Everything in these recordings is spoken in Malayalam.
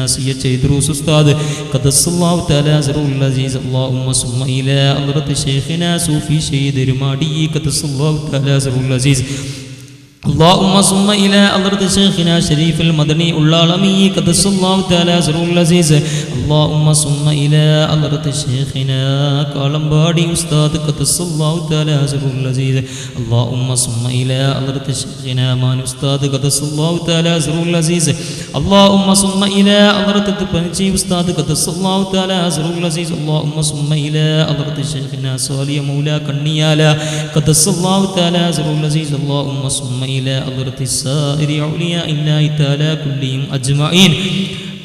നാസിയ ചൈദ്രൂസ് ഉസ്താദ് ഖദ്ദസല്ലാഹു തആല സിറഹുൽ അസീസ്. അല്ലാഹുമ്മ സുമ്മ ഇലാ ഹദ്റത്തി ശൈഖിനാ സൂഫി സയ്യിദ് റുമാടി ഖദ്ദസല്ലാഹു തആല സിറഹുൽ അസീസ്. اللهم صل إلى حضرة شيخنا شريف المدني العالمي قدس الله تعالى سره العزيز. اللهم صل إلى حضرة شيخنا كالمبادي أستاذ قدس الله تعالى سره العزيز. اللهم صل إلى حضرة شيخنا مان أستاذ قدس الله تعالى سره العزيز. اللهم صل إلى حضرة البنجي أستاذ قدس الله تعالى سره العزيز. اللهم صل إلى حضرة شيخنا صالح مولى كنيالا قدس الله تعالى سره العزيز. اللهم صل إلى حضرة السائر أولياء الله تعالى كلهم أجمعين.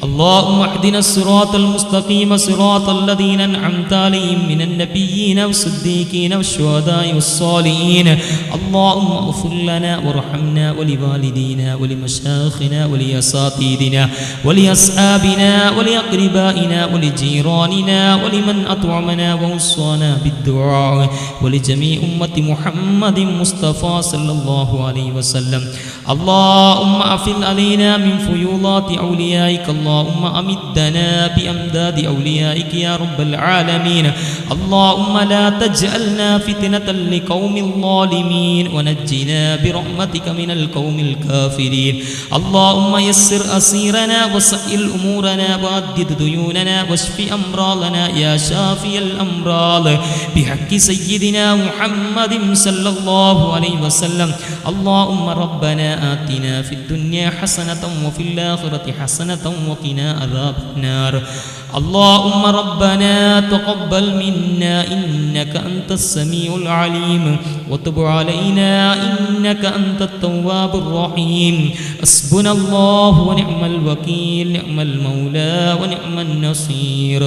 اللهم اهدنا الصراط المستقيم صراط الذين أنعمت عليهم من النبيين والصديقين والشهداء والصالحين. اللهم اغفر لنا وارحمنا ولوالدينا ولمشايخنا ولأساتذتنا ولأصحابنا ولأقربائنا ولجيراننا ولمن أطعمنا ووصانا بالدعاء ولجميع أمة محمد مصطفى صلى الله عليه وسلم. اللهم أفضل علينا من فيوضات أوليائك. اللهم أمدنا بأمداد أوليائك يا رب العالمين. اللهم لا تجعلنا فتنة لقوم الظالمين ونجنا برحمتك من القوم الكافرين. اللهم يسر أسيرنا وسهل أمورنا وعدد ديوننا واشف أمراضنا يا شافي الأمراض بحق سيدنا محمد صلى الله عليه وسلم. اللهم ربنا آتنا في الدنيا حسنة وفي الآخرة حسنة وقنا عذاب النار. اللهم ربنا تقبل منا إنك أنت السميع العليم وتب علينا إنك أنت التواب الرحيم. حسبنا الله ونعم الوكيل نعم المولى ونعم النصير.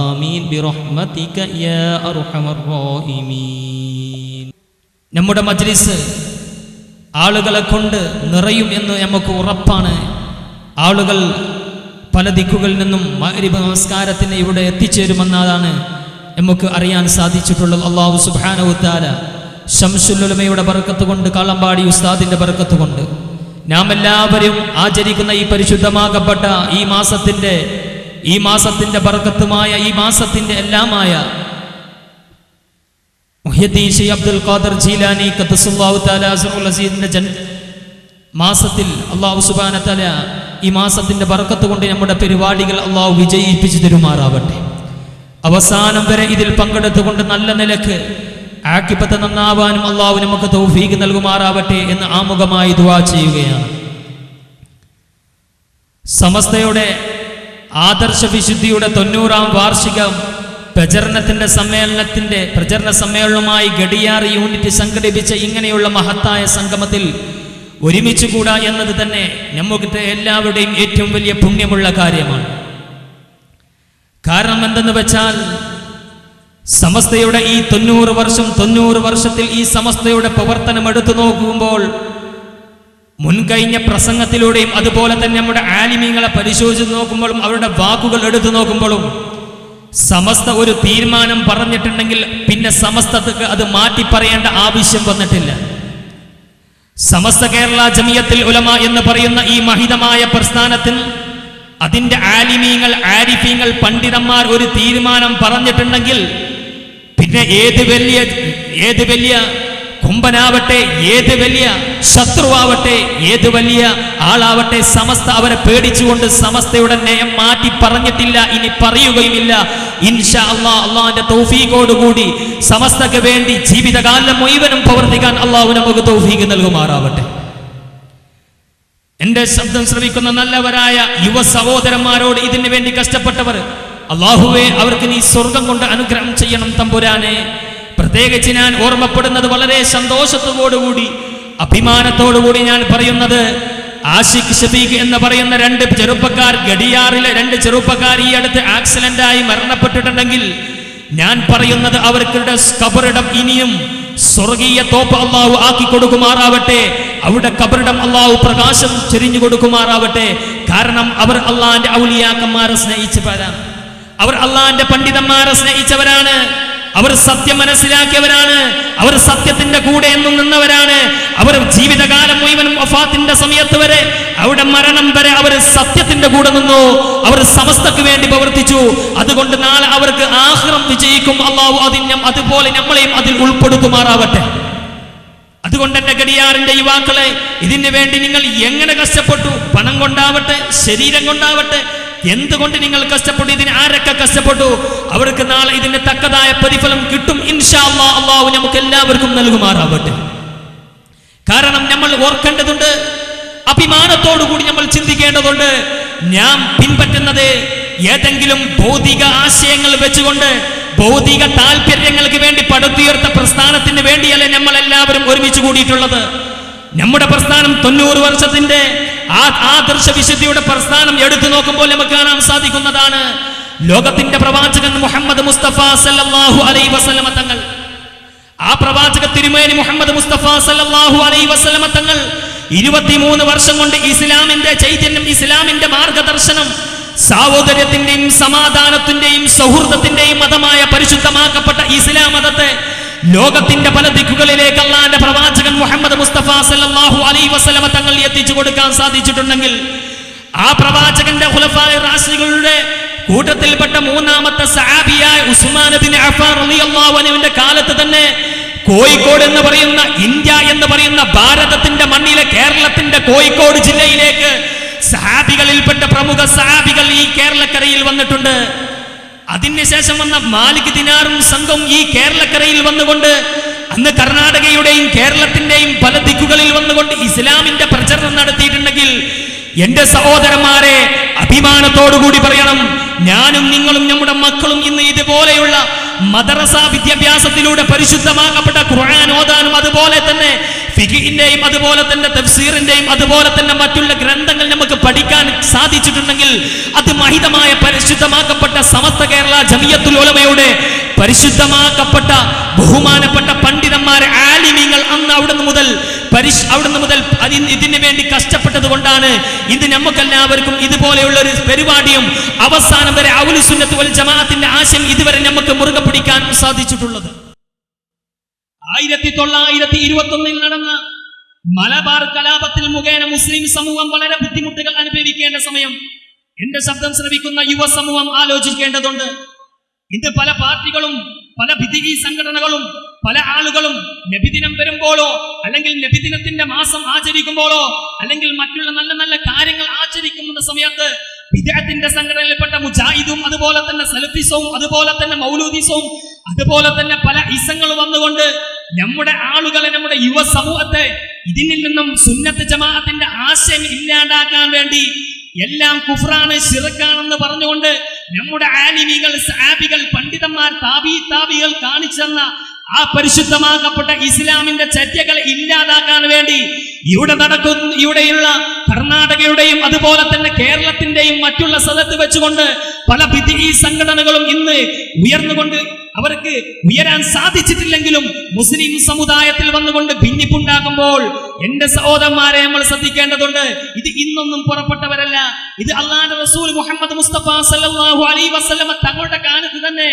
آمين برحمتك يا أرحم الراحمين. നമ്മുടെ മജ്ലിസ് ആളുകളെ കൊണ്ട് നിറയും എന്ന് നമുക്ക് ഉറപ്പാണ്. ആളുകൾ പല ദിക്കുകളിൽ നിന്നും മഗ്‌രിബ് നമസ്കാരത്തിന് ഇവിടെ എത്തിച്ചേരുമെന്നതാണ് നമുക്ക് അറിയാൻ സാധിച്ചിട്ടുള്ളത്. അല്ലാഹു സുബ്ഹാനഹു തആല ശംസുൽ ഉലമയുടെ ബർക്കത്ത് കൊണ്ട്, കാളമ്പാടി ഉസ്താദിന്റെ ബർക്കത്ത് കൊണ്ട് നാം എല്ലാവരും ആചരിക്കുന്ന ഈ പരിശുദ്ധമാകപ്പെട്ട ഈ മാസത്തിന്റെ ബർക്കത്തുമായ ഈ മാസത്തിന്റെ എല്ലാമായ മുഹ്യിദ്ദീൻ ശൈഖ് അബ്ദുൽ ഖാദിർ ജീലാനി ഖദ്ദസല്ലാഹു തആല സിറഹുൽ അസീസിന്റെ മാസത്തിൽ അല്ലാഹു സുബ്ഹാനഹു തആല ഈ മാസത്തിന്റെ ബർക്കത്ത് കൊണ്ട് നമ്മുടെ പരിപാടികൾ അല്ലാഹു വിജയിപ്പിച്ചു തരുമാറാവട്ടെ. അവസാനം വരെ ഇതിൽ പങ്കെടുത്തുകൊണ്ട് നല്ല നിലക്ക് ആഖിബത്ത് നന്നാവാനും അല്ലാഹു നമുക്ക് തൗഫീഖ് നൽകുമാറാവട്ടെ എന്ന് ആമുഖമായി ദുആ ചെയ്യുകയാണ്. സമസ്തയുടെ ആദർശ വിശുദ്ധിയുടെ 90-ാം വാർഷിക പ്രചരണ സമ്മേളനവുമായി ഗഡിയാർ യൂണിറ്റ് സംഘടിപ്പിച്ച ഇങ്ങനെയുള്ള മഹത്തായ സംഗമത്തിൽ ഒരുമിച്ച് കൂടാ എന്നത് തന്നെ നമുക്ക് എല്ലാവരുടെയും ഏറ്റവും വലിയ പുണ്യമുള്ള കാര്യമാണ്. കാരണം എന്തെന്ന് വെച്ചാൽ സമസ്തയുടെ ഈ 90 വർഷത്തിൽ ഈ സമസ്തയുടെ പ്രവർത്തനം എടുത്തു നോക്കുമ്പോൾ, മുൻകഴിഞ്ഞ പ്രസംഗത്തിലൂടെയും അതുപോലെ തന്നെ നമ്മുടെ ആലിമീങ്ങളെ പരിശോധിച്ച് നോക്കുമ്പോഴും അവരുടെ വാക്കുകൾ എടുത്തു നോക്കുമ്പോഴും സമസ്ത ഒരു തീരുമാനം പറഞ്ഞിട്ടുണ്ടെങ്കിൽ പിന്നെ സമസ്തക്ക് അത് മാറ്റി പറയേണ്ട ആവശ്യം വന്നിട്ടില്ല. സമസ്ത കേരള ജമിയത്തുൽ ഉലമ എന്ന് പറയുന്ന ഈ മഹിതമായ പ്രസ്ഥാനത്തിന് അതിന്റെ ആലിമീങ്ങൾ, ആരിഫീങ്ങൾ, പണ്ഡിതന്മാർ ഒരു തീരുമാനം പറഞ്ഞിട്ടുണ്ടെങ്കിൽ പിന്നെ ഏത് വലിയ കുമ്പനാവട്ടെ, ഏത് വലിയ ശത്രുവാവട്ടെ, ഏത് വലിയ ആളാവട്ടെ, സമസ്ത അവരെ പേടിച്ചുകൊണ്ട് സമസ്തയുടെ നയം മാറ്റി പറഞ്ഞിട്ടില്ല, ഇനി പറയുകയുമില്ല. ഇൻഷാ അല്ലാഹ് അല്ലാഹുവിന്റെ തൗഫീഖോടുകൂടി സമസ്തക്ക് വേണ്ടി ജീവിതകാലം മുഴുവനും പ്രവർത്തിക്കാൻ അല്ലാഹു നമുക്ക് തൗഫീഖ് നൽകുമാറാവട്ടെ. എന്റെ ശബ്ദം ശ്രവിക്കുന്ന നല്ലവരായ യുവ സഹോദരന്മാരോട്, ഇതിനു വേണ്ടി കഷ്ടപ്പെട്ടവർ, അല്ലാഹുവേ അവർക്ക് നീ സ്വർഗം കൊണ്ട് അനുഗ്രഹം ചെയ്യണം തമ്പുരാനെ. പ്രത്യേകിച്ച് ഞാൻ ഓർമ്മപ്പെടുന്നത്, വളരെ സന്തോഷത്തോടുകൂടി അഭിമാനത്തോടുകൂടി ഞാൻ പറയുന്നത്, ആഷിഖ് ഷഫീഖ് എന്ന് പറയുന്ന 2 ചെറുപ്പക്കാർ, ഗഡിയാറിലെ 2 ചെറുപ്പക്കാർ ഈ അടുത്ത് ആക്സിഡന്റായി മരണപ്പെട്ടിട്ടുണ്ടെങ്കിൽ ഞാൻ പറയുന്നത് അവർക്ക് ഖബറിടം ഇനിയും സ്വർഗീയ തോപ്പ് അല്ലാഹു ആക്കി കൊടുക്കുമാറാവട്ടെ. അവിടെ ഖബറിടം അല്ലാഹു പ്രകാശം ചെരിഞ്ഞു കൊടുക്കുമാറാവട്ടെ. കാരണം അവർ അല്ലാഹുവിന്റെ ഔലിയാക്കന്മാരെ സ്നേഹിച്ചവരാണ്, അവർ അല്ലാഹുവിന്റെ പണ്ഡിതന്മാരെ സ്നേഹിച്ചവരാണ്. അവർ സത്യം മനസ്സിലാക്കിയവരാണ്, അവർ സത്യത്തിന്റെ കൂടെ എന്നും നിന്നവരാണ്. അവർ ജീവിതകാലം മുഴുവനും വഫാത്തിന്റെ സമയത്ത് വരെ, അവിടെ മരണം വരെ അവർ സത്യത്തിന്റെ കൂടെ നിന്നു. അവർ സമസ്തക്ക് വേണ്ടി പ്രവർത്തിച്ചു. അതുകൊണ്ട് നാളെ അവർക്ക് ആഖിറം വിജയിക്കും. അല്ലാഹു അതുപോലെ നമ്മളെയും അതിൽ ഉൾപ്പെടുത്തുമാറാവട്ടെ. അതുകൊണ്ട് എന്റെ ഗടിയാറിന്റെ യുവാക്കളെ, ഇതിനു വേണ്ടി നിങ്ങൾ എങ്ങനെ കഷ്ടപ്പെട്ടു, പണം കൊണ്ടാവട്ടെ, ശരീരം കൊണ്ടാവട്ടെ, എന്തുകൊണ്ട് നിങ്ങൾ കഷ്ടപ്പെട്ടു, ഇതിന് ആരൊക്കെ കഷ്ടപ്പെട്ടു, അവർക്ക് നാളെ ഇതിന്റെ തക്കതായ പ്രതിഫലം കിട്ടും ഇൻഷാ അല്ലാഹ്. അല്ലാഹു നമുക്ക് എല്ലാവർക്കും നൽകുമാറാവട്ടെ. കാരണം നമ്മൾ ഓർക്കേണ്ടതുണ്ട്, അഭിമാനത്തോടു കൂടി നമ്മൾ ചിന്തിക്കേണ്ടതുണ്ട്. ഞാൻ പിൻപറ്റുന്നത് ഏതെങ്കിലും ഭൗതിക ആശയങ്ങൾ വെച്ചുകൊണ്ട്, ഭൗതിക താല്പര്യങ്ങൾക്ക് വേണ്ടി പടുത്തുയർത്ത പ്രസ്ഥാനത്തിന് വേണ്ടിയല്ല നമ്മൾ എല്ലാവരും ഒരുമിച്ച് കൂടിയിട്ടുള്ളത്. നമ്മുടെ പ്രസ്ഥാനം 90 വർഷത്തിന്റെ ആദർശ വിശുദ്ധിയുടെ പ്രസ്ഥാനം എടുത്തു നോക്കുമ്പോൾ നമുക്ക് കാണാൻ സാധിക്കുന്നതാണ്. ലോകത്തിന്റെ പ്രവാചകൻ മുഹമ്മദ് മുസ്തഫ സല്ലല്ലാഹു അലൈഹി വസല്ലമ തങ്ങൾ, ആ പ്രവാചക തിരുമേനി മുഹമ്മദ് മുസ്തഫ സല്ലല്ലാഹു അലൈഹി വസല്ലമ തങ്ങൾ 23 വർഷം കൊണ്ട് ഇസ്ലാമിന്റെ ചൈതന്യം, ഇസ്ലാമിന്റെ മാർഗദർശനം, സാഹോദര്യത്തിന്റെയും സമാധാനത്തിന്റെയും സൗഹൃദത്തിന്റെയും മതമായ പരിശുദ്ധമാക്കപ്പെട്ട ഇസ്ലാം മതത്തെ ലോകത്തിന്റെ പല ദിക്കുകളിലേക്ക് അല്ലാഹുവിന്റെ പ്രവാചകൻ മുഹമ്മദ് മുസ്തഫ സല്ലല്ലാഹു അലൈഹി വസല്ലമ തങ്ങൾ എത്തിച്ചു കൊടുക്കാൻ സാധിച്ചിട്ടുണ്ടെങ്കിൽ, ആ പ്രവാചകന്റെ ഖുലഫായെ റാഷിദുകളുടെ കൂട്ടത്തിൽപ്പെട്ട മൂന്നാമത്തെ സഹാബിയായ ഉസ്മാൻ ഇബ്നു അഫ്ഫാൻ റളിയല്ലാഹു അൻഹുവിന്റെ കാലത്ത് തന്നെ കോഴിക്കോട് എന്ന് പറയുന്ന, ഇന്ത്യ എന്ന് പറയുന്ന ഭാരതത്തിന്റെ മണ്ണിലെ കേരളത്തിന്റെ കോഴിക്കോട് ജില്ലയിലേക്ക് സഹാബികളിൽപ്പെട്ട പ്രമുഖ സഹാബികൾ ഈ കേരളക്കരയിൽ വന്നിട്ടുണ്ട്. അതിനുശേഷം വന്ന മാലിക് ദിനാറും സംഘം ഈ കേരളക്കരയിൽ വന്നുകൊണ്ട് അന്ന് കർണാടകയുടെയും കേരളത്തിന്റെയും പല ദിക്കുകളിൽ വന്നുകൊണ്ട് ഇസ്ലാമിന്റെ പ്രചരണം നടത്തിയിട്ടുണ്ടെങ്കിൽ, എന്റെ സഹോദരന്മാരെ, അഭിമാനത്തോടുകൂടി പറയണം, ഞാനും നിങ്ങളും നമ്മുടെ മക്കളും ഇന്ന് ഇതുപോലെയുള്ള മദ്രസ വിദ്യാഭ്യാസത്തിലൂടെ പരിശുദ്ധമാക്കപ്പെട്ട ഖുർആൻ ഓതാനും, അതുപോലെ തന്നെ ഫിഖിന്റെയും അതുപോലെ തന്നെ തഫ്സീറിന്റെയും അതുപോലെ തന്നെ മറ്റുള്ള ഗ്രന്ഥങ്ങൾ നമുക്ക് പഠിക്കാൻ സാധിച്ചിട്ടുണ്ടെങ്കിൽ, അത് മഹിതമായ പരിശുദ്ധമാക്കപ്പെട്ട സമസ്ത കേരള ജമിയത്തുൽ ഉലമയുടെ പരിശുദ്ധമാക്കപ്പെട്ട ബഹുമാനപ്പെട്ട പണ്ഡിതന്മാരെ, ആലിമീങ്ങൾ അന്ന് അവിടുന്ന് മുതൽ ഇതിനു വേണ്ടി കഷ്ടപ്പെട്ടത് കൊണ്ടാണ് ഇത് നമുക്കെല്ലാവർക്കും ഇതുപോലെയുള്ള ഒരു പരിപാടിയും അവസാനം വരെ അഹ്ലുസ് സുന്നത്ത് വൽ ജമാഅത്തിന്റെ ആശയം ഇതുവരെ നമുക്ക് മുറുകെ പിടിക്കാൻ സാധിച്ചിട്ടുള്ളത്. 1921 നടന്ന മലബാർ കലാപത്തിൽ മുഖേന മുസ്ലിം സമൂഹം വളരെ ബുദ്ധിമുട്ടുകൾ അനുഭവിക്കേണ്ട സമയം എന്റെ ശബ്ദം ശ്രവിക്കുന്ന യുവ സമൂഹം ആലോചിക്കേണ്ടതുണ്ട്. ഇന്ന് പല പാർട്ടികളും പല വിധികി സംഘടനകളും പല ആളുകളും നബിദിനം വരുമ്പോഴോ അല്ലെങ്കിൽ നബിദിനത്തിന്റെ മാസം ആചരിക്കുമ്പോഴോ അല്ലെങ്കിൽ മറ്റുള്ള നല്ല നല്ല കാര്യങ്ങൾ ആചരിക്കുന്ന സമയത്ത് വിദ്യാർത്ഥിന്റെ സംഘടനയിൽപ്പെട്ട മുജാഹിദും അതുപോലെ തന്നെ സലഫിസവും അതുപോലെ തന്നെ മൗലൂദിസവും അതുപോലെ തന്നെ പല ഇസങ്ങൾ വന്നുകൊണ്ട് നമ്മുടെ ആളുകളെ, നമ്മുടെ യുവ സമൂഹത്തെ ഇതിൽ നിന്നും സുന്നത്ത് ജമാഅത്തിന്റെ ആശയം ഇല്ലാണ്ടാക്കാൻ വേണ്ടി എല്ലാം കുഫ്റാണ്, ശിർക്കാണെന്ന് പറഞ്ഞുകൊണ്ട് നമ്മുടെ ആലിമീകൾ, സഹാബികൾ, പണ്ഡിതന്മാർ, താബികൾ കാണിച്ചെന്ന ആ പരിശുദ്ധമാക്കപ്പെട്ട ഇസ്ലാമിന്റെ ചര്യകൾ ഇല്ലാതാക്കാൻ വേണ്ടി ഇവിടെയുള്ള കർണാടകയുടെയും അതുപോലെ തന്നെ കേരളത്തിന്റെയും മറ്റുള്ള സ്ഥലത്ത് വെച്ചുകൊണ്ട് പല വിദ്യാ സംഘടനകളും ഇന്ന് ഉയർന്നുകൊണ്ട് അവർക്ക് ഉയരാൻ സാധിച്ചിട്ടില്ലെങ്കിലും മുസ്ലിം സമുദായത്തിൽ വന്നുകൊണ്ട് ഭിന്നിപ്പുണ്ടാകുമ്പോൾ എന്റെ സഹോദരന്മാരെ നമ്മൾ ശ്രദ്ധിക്കേണ്ടതുണ്ട്. ഇത് ഇന്നൊന്നും പുറപ്പെട്ടവരല്ല. ഇത് അല്ലാഹുവിന്റെ റസൂൽ മുഹമ്മദ് മുസ്തഫ സല്ലല്ലാഹു അലൈഹി വസല്ലമ തങ്ങളുടെ കാലത്ത് തന്നെ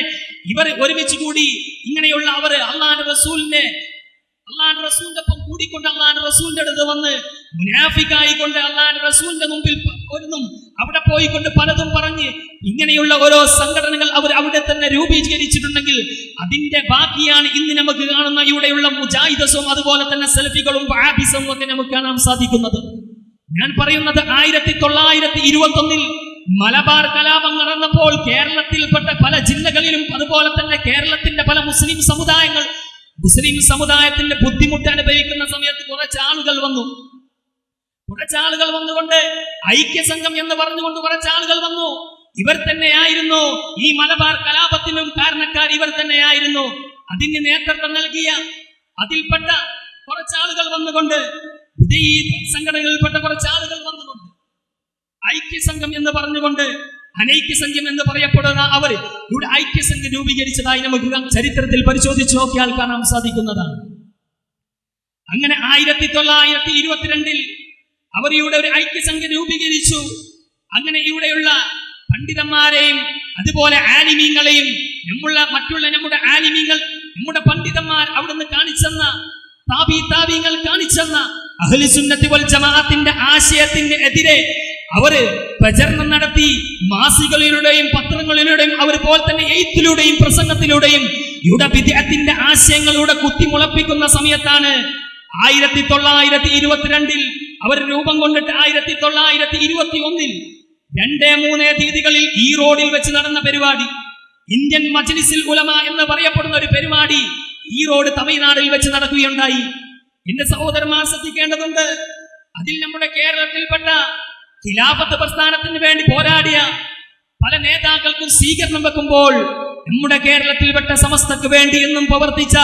ഇവർ ഒരുമിച്ച് കൂടി ഇങ്ങനെയുള്ള അവർ അല്ലാഹുവിന്റെ റസൂലിന്റെ ഒപ്പം കൂടിക്കൊണ്ട് അല്ലാഹുവിന്റെ റസൂലിന്റെ അടുത്ത് വന്ന് മുനാഫിക്കായിക്കൊണ്ട് അല്ലാഹുവിന്റെ റസൂലിന്റെ മുമ്പിൽ ഒന്നും അവിടെ പോയിക്കൊണ്ട് പലതും പറഞ്ഞ് ഇങ്ങനെയുള്ള ഓരോ സംഘടനകൾ അവർ അവിടെ തന്നെ രൂപീകരിച്ചിട്ടുണ്ടെങ്കിൽ അതിന്റെ ബാക്കിയാണ് ഇന്ന് നമുക്ക് കാണുന്ന ഇവിടെയുള്ള മുജാഹിദസും അതുപോലെ തന്നെ സലഫികളും വഹാബിസവും ഒക്കെ നമുക്ക് കാണാൻ സാധിക്കുന്നത്. ഞാൻ പറയുന്നത് 1921 മലബാർ കലാപം നടന്നപ്പോൾ കേരളത്തിൽപ്പെട്ട പല ജില്ലകളിലും അതുപോലെ തന്നെ കേരളത്തിന്റെ പല മുസ്ലിം സമുദായത്തിന്റെ ബുദ്ധിമുട്ട് അനുഭവിക്കുന്ന സമയത്ത് കുറച്ചാളുകൾ വന്നുകൊണ്ട് ഐക്യസംഘം എന്ന് പറഞ്ഞുകൊണ്ട് കുറച്ചാളുകൾ വന്നു. ഇവർ തന്നെയായിരുന്നു ഈ മലബാർ കലാപത്തിനും കാരണക്കാർ, ഇവർ തന്നെയായിരുന്നു. അതിന് നേതൃത്വം നൽകിയ അതിൽപ്പെട്ട കുറച്ചാളുകൾ വന്നുകൊണ്ട്, ഈ സംഘടനകളിൽപ്പെട്ട കുറച്ചാളുകൾ വന്നുകൊണ്ട് ഐക്യസംഘം എന്ന് പറഞ്ഞുകൊണ്ട് അനൈക്യസംഘം എന്ന് പറയപ്പെടുന്ന അവർ ഇവിടെ ഐക്യസംഘം രൂപീകരിച്ചതായി നമുക്ക് ചരിത്രത്തിൽ പരിശോധിച്ച് നോക്കിയാൽ കാണാൻ സാധിക്കുന്നതാണ്. അങ്ങനെ 1922 അവർ ഇവിടെ ഒരു ഐക്യസംഘം രൂപീകരിച്ചു. അങ്ങനെ ഇവിടെയുള്ള പണ്ഡിതന്മാരെയും അതുപോലെ ആലിമീങ്ങളെയും നമ്മുടെ ആലിമീങ്ങൾ, നമ്മുടെ പണ്ഡിതന്മാർ അവിടുന്ന് കാണിച്ചെന്ന താബീങ്ങൾ കാണിച്ചെന്ന അഹ്ലു സുന്നത്തി വൽ ജമാഅത്തിന്റെ ആശയത്തിന് എതിരെ അവര് പ്രചരണം നടത്തി. മാസികകളിലൂടെയും പത്രങ്ങളിലൂടെയും അതുപോലെ തന്നെ എഴുത്തിലൂടെയും പ്രസംഗത്തിലൂടെയും ഇവിടെ ബിദ്അത്തിന്റെ ആശയങ്ങളുടെ കുത്തിമുളപ്പിക്കുന്ന സമയത്താണ് 1922 അവർ രൂപം കൊണ്ടിട്ട് 1921 2-3 തീയതികളിൽ ഈ റോഡിൽ വെച്ച് നടന്ന പരിപാടി, ഇന്ത്യൻ മജ്ലിസുൽ ഉലമ എന്ന് പറയപ്പെടുന്ന ഒരു പരിപാടി ഈ റോഡ് തമിഴ്നാടിൽ വെച്ച് നടക്കുകയുണ്ടായി. എന്റെ സഹോദരന്മാർ ശ്രദ്ധിക്കേണ്ടതുണ്ട്. അതിൽ നമ്മുടെ കേരളത്തിൽപ്പെട്ട ഖിലാഫത്ത് പ്രസ്ഥാനത്തിന് വേണ്ടി പോരാടിയ പല നേതാക്കൾക്കും സ്വീകരണം വെക്കുമ്പോൾ നമ്മുടെ കേരളത്തിൽപ്പെട്ട സമസ്തക്ക് വേണ്ടി എന്നും പ്രവർത്തിച്ച,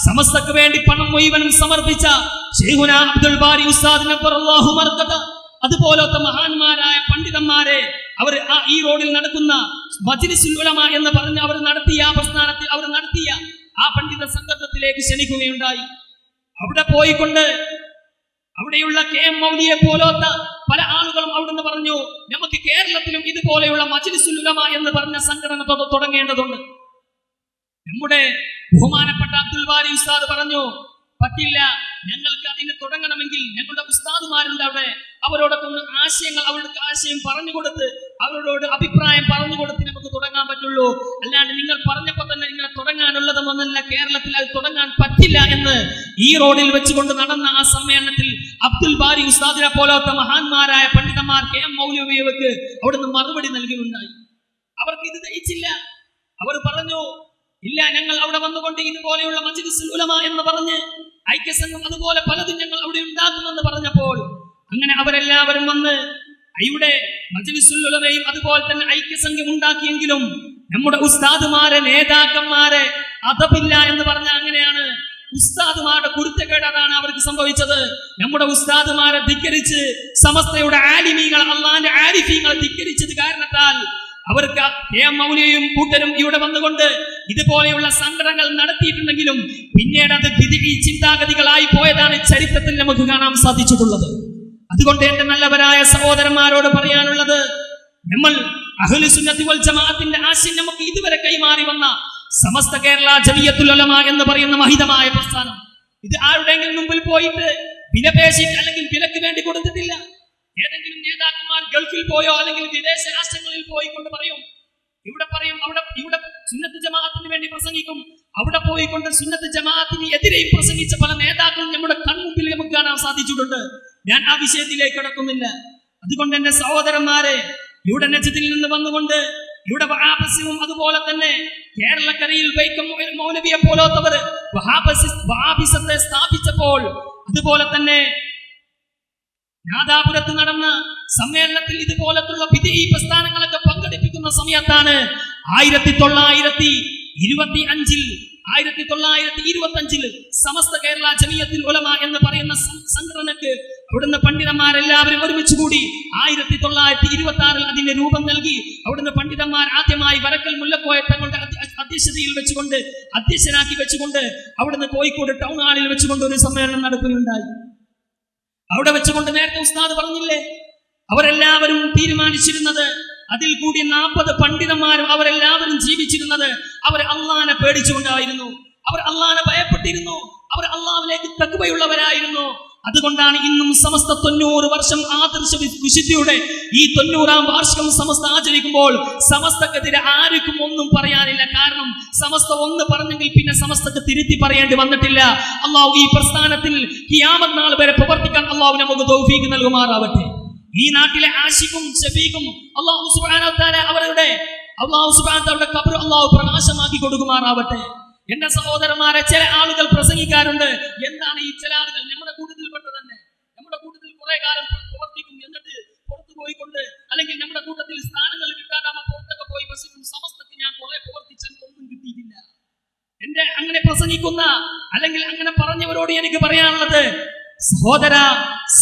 സമസ്തക്ക് വേണ്ടി പണം മുഴുവനും സമർപ്പിച്ച ശൈഖുന അബ്ദുൽ ബാരി ഉസ്താദ് നബ്ബറല്ലാഹു മർകദ, അതുപോലത്തെ മഹാന്മാരായ പണ്ഡിതന്മാരെ അവർ ഈ റോഡിൽ നടക്കുന്ന മജ്ലിസുൽ ഉലമ എന്ന് പറഞ്ഞ് അവർ നടത്തിയ ആ പ്രസ്ഥാനത്തിൽ അവർ നടത്തിയ ആ പണ്ഡിത സംഗമത്തിലേക്ക് ക്ഷണിക്കുകയുണ്ടായി. അവിടെ പോയിക്കൊണ്ട് അവിടെയുള്ള KM മൗലിയെ പോലത്തെ പല ആളുകളും അവിടുന്ന് പറഞ്ഞു, നമുക്ക് കേരളത്തിലും ഇതുപോലെയുള്ള മജ്ലിസുൽ ഉലമ എന്ന് പറഞ്ഞ സംഘടന തുടങ്ങേണ്ടതുണ്ട്. നമ്മുടെ ബഹുമാനപ്പെട്ട അബ്ദുൽ ബാരി ഉസ്താദ് പറഞ്ഞു, പറ്റില്ല, ഞങ്ങൾക്ക് അതിനെ തുടങ്ങണമെങ്കിൽ ഞങ്ങളുടെ ഉസ്താദുമാരുണ്ട് അവിടെ, അവരോടൊക്കെ ഒന്ന് അവരുടെ ആശയം പറഞ്ഞു കൊടുത്ത് അവരോട് അഭിപ്രായം പറഞ്ഞു കൊടുത്ത് നമുക്ക് തുടങ്ങാൻ പറ്റുള്ളൂ. അല്ലാണ്ട് നിങ്ങൾ പറഞ്ഞപ്പോൾ തന്നെ ഇങ്ങനെ തുടങ്ങാനുള്ളതൊന്നല്ല, കേരളത്തിൽ അത് തുടങ്ങാൻ പറ്റില്ല എന്ന് ഈ റോഡിൽ വെച്ചുകൊണ്ട് നടന്ന ആ സമ്മേളനത്തിൽ അബ്ദുൽ ബാരി ഉസ്താദിനെ പോലത്തെ മഹാന്മാരായ പണ്ഡിതന്മാർ KM മൗലവിക്ക് അവിടുന്ന് മറുപടി നൽകുകയുണ്ടായി. അവർക്ക് ഇത് ദഹിച്ചില്ല. അവർ പറഞ്ഞു, ഇല്ല, ഞങ്ങൾ അവിടെ വന്നുകൊണ്ട് ഇതുപോലെയുള്ള മജ്ലിസുൽ ഉലമ എന്ന് പറഞ്ഞ് ഐക്യസംഘം അതുപോലെ പലതും ഞങ്ങൾ അവിടെ ഉണ്ടാക്കുമെന്ന് പറഞ്ഞപ്പോൾ അങ്ങനെ അവരെല്ലാവരും വന്ന് ഇവിടെ മജ്ലിസുൽ ഉലമയും അതുപോലെ തന്നെ ഐക്യസംഘം ഉണ്ടാക്കിയെങ്കിലും നമ്മുടെ ഉസ്താദുമാരെ, നേതാക്കന്മാരെ അദബില്ല എന്ന് പറഞ്ഞ അങ്ങനെയാണ്. ഉസ്താദുമാരുടെ കുരുത്തക്കേടാണ് അവർക്ക് സംഭവിച്ചത്. നമ്മുടെ ഉസ്താദുമാരെ ധിക്കരിച്ച് സമസ്തയുടെ ആലിമീങ്ങൾ, അള്ളാന്റെ ആരിഫീങ്ങളെ ധിക്കരിച്ചത് കാരണത്താൽ അവർക്ക് KM മൗലിയും കൂട്ടരും ഇവിടെ വന്നുകൊണ്ട് ഇതുപോലെയുള്ള സംഘടനകൾ നടത്തിയിട്ടുണ്ടെങ്കിലും പിന്നീട് അത് ബിദ്ഈ ചിന്താഗതികളായി പോയതാണ് ചരിത്രത്തിൽ നമുക്ക് കാണാൻ സാധിച്ചിട്ടുള്ളത്. അതുകൊണ്ട് എന്റെ നല്ലവരായ സഹോദരന്മാരോട് പറയാനുള്ളത്, നമ്മൾ അഹ്ലു സുന്നത്തി വൽ ജമാഅത്തിന്റെ ആശയം നമുക്ക് ഇതുവരെ കൈമാറി വന്ന സമസ്ത കേരള ജമിയത്തുൽ ഉലമ എന്ന് പറയുന്ന മഹിതമായ പ്രസ്ഥാനം, ഇത് ആരുടെയെങ്കിലും മുമ്പിൽ പോയിട്ട് വിലപേശിട്ട് അല്ലെങ്കിൽ വിലക്ക് വേണ്ടി കൊടുത്തിട്ടില്ല. ഏതെങ്കിലും നേതാക്കന്മാർ ഗൾഫിൽ പോയോ അല്ലെങ്കിൽ വിദേശ രാഷ്ട്രങ്ങളിൽ പോയിക്കൊണ്ട് പറയും, ഇവിടെ സുന്നത്ത് ജമാഅത്തിന് വേണ്ടി പ്രസംഗിക്കും, അവിടെ പോയിക്കൊണ്ട് സുന്നത്ത് ജമാഅത്തിന് എതിരെയും പ്രസംഗിച്ച പല നേതാക്കളും നമ്മുടെ കൺമുമ്പിൽ നമുക്ക് കാണാൻ സാധിച്ചിട്ടുണ്ട്. ഞാൻ ആ വിഷയത്തിലേക്ക് കടക്കുന്നില്ല. അതുകൊണ്ട് എന്റെ സഹോദരന്മാരെ, ഇവിടെ നജ്ദിൽ നിന്ന് വന്നുകൊണ്ട് ഇവിടെ വഹാബിസവും അതുപോലെ തന്നെ കേരളക്കരയിൽ വൈക്കം മൗലവിയെ പോലത്തവർ വഹാബിസത്തെ സ്ഥാപിച്ചപ്പോൾ, അതുപോലെ തന്നെ നാദാപുരത്ത് നടന്ന സമ്മേളനത്തിൽ ഇതുപോലത്തുള്ള ബിദ്ഈ പ്രസ്ഥാനങ്ങളൊക്കെ പങ്കെടുപ്പിക്കുന്ന സമയത്താണ് 1925 സമസ്ത കേരള ജമിയത്തുൽ ഉലമ എന്ന് പറയുന്ന സംഘടനക്ക് അവിടുന്ന് പണ്ഡിതന്മാരെല്ലാവരും ഒരുമിച്ച് കൂടി 1926 അതിന്റെ രൂപം നൽകി. അവിടുന്ന് പണ്ഡിതന്മാർ ആദ്യമായി വരക്കൽ മുല്ലക്കോയ തങ്ങളുടെ അധ്യക്ഷതയിൽ വെച്ചുകൊണ്ട് അധ്യക്ഷനാക്കി വെച്ചുകൊണ്ട് അവിടുന്ന് കോഴിക്കോട് ടൗൺ ഹാളിൽ വെച്ചുകൊണ്ട് ഒരു സമ്മേളനം നടക്കുകയുണ്ടായി. അവിടെ വെച്ചുകൊണ്ട് നേരത്തെ ഉസ്താദ് പറഞ്ഞില്ലേ, അവരെല്ലാവരും തീരുമാനിച്ചിരുന്നത്, അതിൽ കൂടി 40 പണ്ഡിതന്മാരും അവരെല്ലാവരും ജീവിച്ചിരുന്നത് അവർ അള്ളാനെ പേടിച്ചുകൊണ്ടായിരുന്നു, അവർ അള്ളാനെ ഭയപ്പെട്ടിരുന്നു, അവർ അള്ളാഹിലേക്ക് തഖ്വയുള്ളവരായിരുന്നു. അതുകൊണ്ടാണ് ഇന്നും സമസ്ത 90 വർഷം ആദർശ വിശുദ്ധിയുടെ ഈ 90-ാം വാർഷികം സമസ്ത ആചരിക്കുമ്പോൾ സമസ്തക്കെതിരെ ആർക്കും ഒന്നും പറയാനില്ല. കാരണം സമസ്ത ഒന്ന് പറഞ്ഞെങ്കിൽ പിന്നെ സമസ്തക്ക് തിരുത്തി പറയേണ്ടി വന്നിട്ടില്ല. അള്ളാഹു ഈ പ്രസ്ഥാനത്തിൽ ഖിയാമത്ത് നാൾ വരെ പ്രവർത്തിക്കാൻ അള്ളാഹു നമുക്ക് തൗഫീഖ് നൽകുമാറാവട്ടെ. ഈ നാട്ടിലെ ആശിഖും ഷഫീഖും അള്ളാഹു സുബ്ഹാനഹു വ തആല അവരുടെ ഖബർ അള്ളാഹു പ്രകാശമാക്കി കൊടുക്കുമാറാവട്ടെ. എന്റെ സഹോദരന്മാരെ, ചില ആളുകൾ പ്രസംഗിക്കാറുണ്ട്. എന്താണ് ഈ ചില ആളുകൾ? നമ്മുടെ കൂട്ടത്തിൽപ്പെട്ട തന്നെ, നമ്മുടെ കൂട്ടത്തിൽ കുറെ കാലം പ്രവർത്തിക്കും, എന്നിട്ട് പുറത്തു പോയിക്കൊണ്ട് അല്ലെങ്കിൽ നമ്മുടെ കൂട്ടത്തിൽ സ്ഥാനങ്ങൾ കിട്ടാതാകുമ്പോൾ പുറത്തൊക്കെ പോയി പ്രസംഗിക്കും. സമസ്തക്ക് ഞാൻ കുറെ പ്രവർത്തിച്ചാൽ ഒന്നും കിട്ടിയിട്ടില്ല. എന്റെ അങ്ങനെ പ്രസംഗിക്കുന്ന അല്ലെങ്കിൽ അങ്ങനെ പറഞ്ഞവരോട് എനിക്ക് പറയാനുള്ളത്, സഹോദര,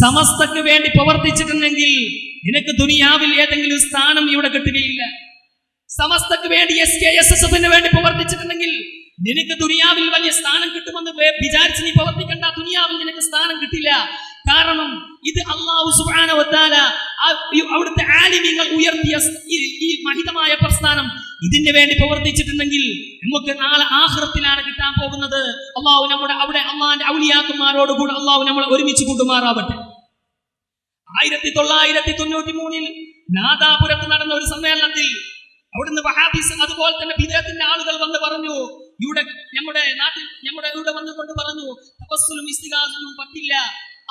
സമസ്തക്ക് വേണ്ടി പ്രവർത്തിച്ചിട്ടുണ്ടെങ്കിൽ നിനക്ക് ദുനിയാവിൽ ഏതെങ്കിലും സ്ഥാനം ഇവിടെ കിട്ടുകയില്ല. സമസ്തക്ക് വേണ്ടി SKSSFന് വേണ്ടി പ്രവർത്തിച്ചിട്ടുണ്ടെങ്കിൽ നിനക്ക് ദുനിയാവിൽ വലിയ സ്ഥാനം കിട്ടുമെന്ന് വിചാരിച്ച് നീ പ്രവർത്തിക്കേണ്ട. ദുനിയാവിൽ നിനക്ക് സ്ഥാനം കിട്ടില്ല. കാരണം ഇത് അല്ലാഹു സുബ്ഹാനഹു വ തആല അവിടുത്തെ ആലിമീങ്ങൾ ഉയർത്തിയ ഈ മഹിതമായ പ്രസ്ഥാനം ഇതിന് വേണ്ടി പ്രവർത്തിച്ചിട്ടുണ്ടെങ്കിൽ നമുക്ക് നാളെ ആഖിറത്തിലാണ് കിട്ടാൻ പോകുന്നത്. അള്ളാഹു നമ്മുടെ അവിടെ അള്ളാഹിന്റെ ഔലിയാക്കന്മാരോട് കൂടെ അള്ളാഹു നമ്മളെ ഒരുമിച്ച് കൂട്ടുമാറാവട്ടെ. 1993 നാദാപുരത്ത് നടന്ന ഒരു സമ്മേളനത്തിൽ അവിടുന്ന് വഹാബിസ് അതുപോലെ തന്നെ ബിദഅത്തിന്റെ ആളുകൾ വന്ന് പറഞ്ഞു, നമ്മുടെ നാട്ടിൽ ഇവിടെ വന്നുകൊണ്ട് പറഞ്ഞു, തവസ്സുലും ഇസ്തിഗാസൊന്നും പറ്റില്ല,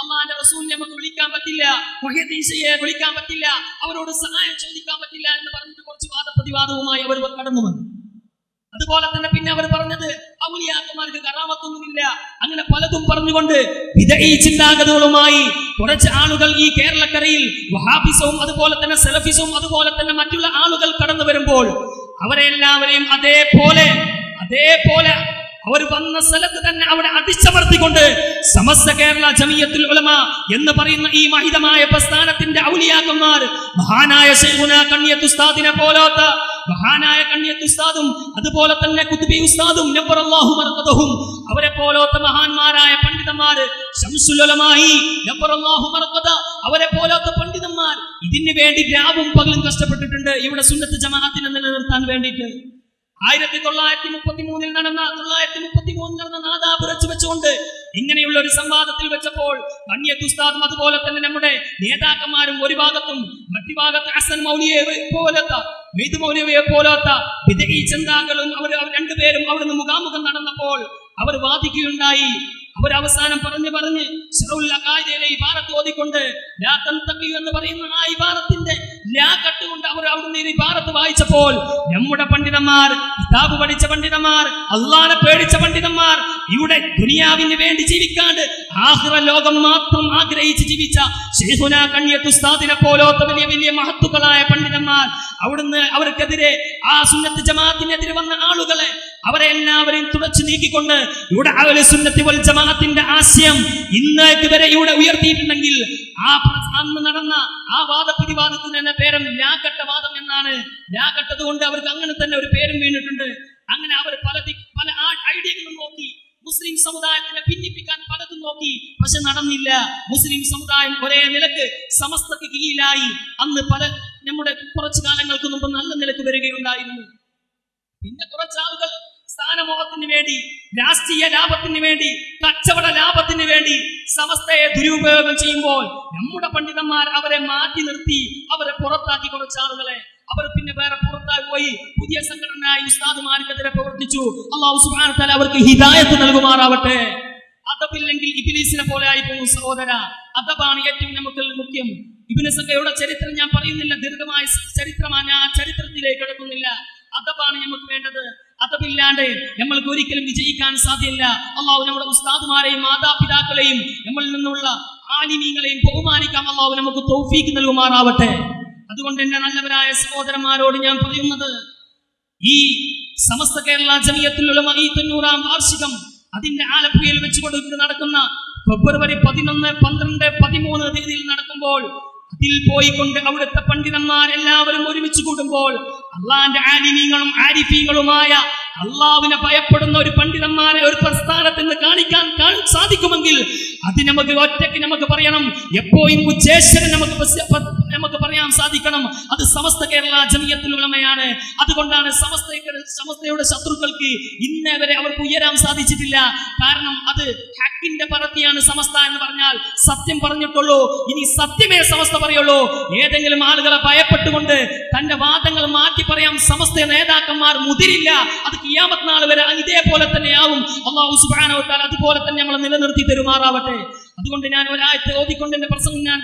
അള്ളാഹിന്റെ റസൂലിനെ നമുക്ക് വിളിക്കാൻ പറ്റില്ല, മുഹ്യിദ്ദീൻ ശൈഖിനെ വിളിക്കാൻ പറ്റില്ല, അവരോട് സഹായം ചോദിക്കാൻ പറ്റില്ല എന്ന് പറഞ്ഞിട്ട് കുറച്ച് വാദപ്രതിവാദവുമായി അവർ കടന്നു വന്നു. അതുപോലെ തന്നെ പിന്നെ അവർ പറഞ്ഞത് ഔലിയാക്കന്മാർക്ക് കറാമത്തൊന്നുമില്ല, അങ്ങനെ പലതും പറഞ്ഞുകൊണ്ട് ബിദ്ഈ ചിന്താഗതികളുമായി കുറച്ച് ആളുകൾ ഈ കേരളക്കരയിൽ വഹാബിസവും അതുപോലെ തന്നെ സലഫിസവും അതുപോലെ തന്നെ മറ്റുള്ള ആളുകൾ കടന്നു വരുമ്പോൾ അവരെ എല്ലാവരെയും അതേപോലെ അവർ വന്ന സ്ഥലത്ത് തന്നെ അവിടെ അടിച്ചമർത്തിക്കൊണ്ട് സമസ്ത കേരള ജമിയത്തുൽ ഉലമ എന്ന് പറയുന്ന ഈ മഹിതമായ പ്രസ്ഥാനത്തിന്റെ ഔലിയാക്കന്മാർ മഹാനായ ശൈഖുനാ കണ്ണിയത്ത് ഉസ്താദിനെ പോലത്ത മഹാനായ കണ്ണിയത്ത് ഉസ്താദും അതുപോലെ തന്നെ കുതുബി ഉസ്താദും നബ്ബറല്ലാഹു മർഖദഹും അവരെ പോലത്തെ മഹാന്മാരായ പണ്ഡിതന്മാർ ശംസുൽ ഉലമായി നബ്ബറല്ലാഹു മർഖദ അവരെ പോലത്തെ പണ്ഡിതന്മാർ ഇതിനു വേണ്ടി രാവും പകലും കഷ്ടപ്പെട്ടിട്ടുണ്ട് ഇവിടെ സുന്നത്ത് ജമാഅത്തിനെ നിലനിർത്താൻ വേണ്ടിയിട്ട്. 1933 നടന്ന നാദാപുരത്ത് വെച്ചുകൊണ്ട് ഇങ്ങനെയുള്ള ഒരു സംവാദത്തിൽ വെച്ചപ്പോൾ കണ്ണിയത്ത് ഉസ്താദും അതുപോലെ തന്നെ നമ്മുടെ നേതാക്കന്മാരും ഒരു ഭാഗത്തും മറ്റു ഭാഗത്ത് ഹസൻ മൗലിയെ പോലത്തെ മെയ്ദ് മൗലവിയെ പോലത്തെ ബിദ്ഈ ചിന്താഗതികളും അവർ രണ്ടുപേരും അവിടുന്ന് മുഖാമുഖം നടന്നപ്പോൾ അവർ വാദിക്കുകയുണ്ടായി. അവർ അവസാനം പറഞ്ഞ് ശറഉൽ അഖായിദയിലെ ഇബാറത്ത് ഓതിക്കൊണ്ട് ലാ തൻതഖിയു എന്ന് പറയുന്ന ആ ഇബാറത്തിന്റെ ലാ കട്ടുകൊണ്ട് അവർ അവിടുന്ന് ഈ ഇബാറത്ത് വായിച്ചപ്പോൾ നമ്മുടെ പണ്ഡിതന്മാർ, കിതാബ് പഠിച്ച പണ്ഡിതന്മാർ, അല്ലാഹനെ പേടിച്ച പണ്ഡിതന്മാർ, ഇവിടെ ദുനിയാവിന് വേണ്ടി ജീവിക്കാണ്ട് ആഖിറ ലോകം മാത്രം ആഗ്രഹിച്ച് ജീവിച്ച ശൈഖുനാ കണ്ണിയത്ത് ഉസ്താദിനെ പോലത്തെ വലിയ വലിയ മഹത്തുക്കളായ പണ്ഡിതന്മാർ അവിടുന്ന് അവർക്കെതിരെ ആ സുന്നത്ത് ജമാഅത്തിനെതിരെ വന്ന ആളുകളെ അവരെ എല്ലാവരെയും തുടച്ചു നീക്കിക്കൊണ്ട് ഇവിടെ അഹ്ലുസ് സുന്നത്തി വൽ ജമാഅത്തിന്റെ ആശയം ഇന്നേക്ക് വരെ ഇവിടെ ഉയർത്തിയിട്ടുണ്ടെങ്കിൽ അന്ന് നടന്ന ആ വാദപ്രതിവാദത്തിന് തന്നെ പേരും ലാഘട്ടവാദം എന്നാണ്. ലാഘട്ടത് കൊണ്ട് അവർക്ക് അങ്ങനെ തന്നെ ഒരു പേരും വീണിട്ടുണ്ട്. അങ്ങനെ അവർ പല ഐഡിയകളും നോക്കി, മുസ്ലിം സമുദായത്തിനെ ഭിന്നിപ്പിക്കാൻ പലതും നോക്കി, പക്ഷെ നടന്നില്ല. മുസ്ലിം സമുദായം ഒരേ നിലക്ക് സമസ്തക്ക് കീഴിലായി അന്ന് നമ്മുടെ കുറച്ചു കാലങ്ങൾക്ക് മുമ്പ് നല്ല നിലക്ക് വരികയുണ്ടായിരുന്നു. പിന്നെ കുറച്ച് ആളുകൾ സ്ഥാനമോഹത്തിന് വേണ്ടി, രാഷ്ട്രീയ ലാഭത്തിന് വേണ്ടി, കച്ചവട ലാഭത്തിന് വേണ്ടി സമസ്തയെ ദുരുപയോഗം ചെയ്യുമ്പോൾ നമ്മുടെ പണ്ഡിതന്മാർ അവരെ മാറ്റി നിർത്തി, അവരെ പുറത്താക്കി. കുറച്ച് ആളുകളെ അവർ പിന്നെ വേറെ പുറത്തായി പോയി പുതിയ സംഘടനയായി ഉസ്താദുമാർക്കെതിരെ പ്രവർത്തിച്ചു. അല്ലാഹു സുബ്ഹാനഹു വ തആല അവർക്ക് ഹിദായത്ത് നൽകുമാറാവട്ടെ. അദബില്ലെങ്കിൽ ഇബ്ലീസിനെ പോലെ ആയി പോകും സഹോദര. അദബാണ് ഏറ്റവും നമുക്ക് മുഖ്യം. ഇബ്നു സഖയുടെ ചരിത്രം ഞാൻ പറയുന്നില്ല, ദീർഘമായ ചരിത്രമാണ്, ഞാൻ ചരിത്രത്തിലേക്ക് കിടക്കുന്നില്ല. അദബാണ് നമുക്ക് വേണ്ടത്. അദബില്ലാണ്ട് നമ്മൾക്ക് ഒരിക്കലും വിജയിക്കാൻ സാധ്യമല്ല. അല്ലാഹു നമ്മുടെ ഉസ്താദുമാരെയും മാതാപിതാക്കളെയും നമ്മളിൽ നിന്നുള്ള ആലിമീങ്ങളെയും ബഹുമാനിക്കാൻ അല്ലാഹു നമുക്ക് തൗഫീഖ് നൽകുമാറാവട്ടെ. അതുകൊണ്ട് എന്റെ നല്ലവരായ സഹോദരന്മാരോട് ഞാൻ പറയുന്നത്, ഈ സമസ്ത കേരള ജമിയത്തുൽ ഉലമ ഈ 90-ാം വാർഷികം അതിന്റെ ആലപ്പുഴയിൽ വെച്ചുകൊണ്ട് നടക്കുന്ന ഫെബ്രുവരി 11, 12, 13 തീയതിയിൽ നടക്കുമ്പോൾ അതിൽ പോയിക്കൊണ്ട് അവിടുത്തെ പണ്ഡിതന്മാരെല്ലാവരും ഒരുമിച്ച് കൂടുമ്പോൾ അള്ളാന്റെ ആലിമീങ്ങളും ആരിഫീങ്ങളുമായ അള്ളാഹുവിനെ ഭയപ്പെടുന്ന ഒരു പണ്ഡിതന്മാരെ ഒരു പ്രസ്ഥാനത്തിന് കാണിക്കാൻ സാധിക്കുമെങ്കിൽ അത് നമുക്ക് ഒറ്റയ്ക്ക് നമുക്ക് പറയണം, എപ്പോഴും ഉച്ചേശ്വരൻ നമുക്ക് പറയാൻ സാധിക്കണം, അത് സമസ്ത കേരള ജമിയത്തുൽ ഉലമയാണ്. അതുകൊണ്ടാണ് സമസ്തയുടെ ശത്രുക്കൾക്ക് ഇന്നേ വരെ അവർക്ക് ഉയരാൻ സാധിച്ചിട്ടില്ല. കാരണം അത് ഹക്കിന്റെ പറത്തിയാണ് സമസ്ത എന്ന് പറഞ്ഞാൽ സത്യം പറഞ്ഞിട്ടുള്ളൂ. ഇനി സത്യമേ സമസ്ത പറയുള്ളൂ. ഏതെങ്കിലും ആളുകളെ ഭയപ്പെട്ടുകൊണ്ട് തന്റെ വാദങ്ങൾ മാറ്റി പറയാൻ സമസ്ത നേതാക്കന്മാർ മുതിരില്ല. അത് ഖിയാമത്ത് നാൾ വരെ ഇതേപോലെ തന്നെയാവും. അല്ലാഹു സുബ്ഹാനഹു വ തആല അതുപോലെ തന്നെ നമ്മളെ നിലനിർത്തി തരുമാറാവട്ടെ. അതുകൊണ്ട് ഞാൻ ഒരായത്ത് ഓതിക്കൊണ്ട് എന്റെ പ്രസംഗം ഞാൻ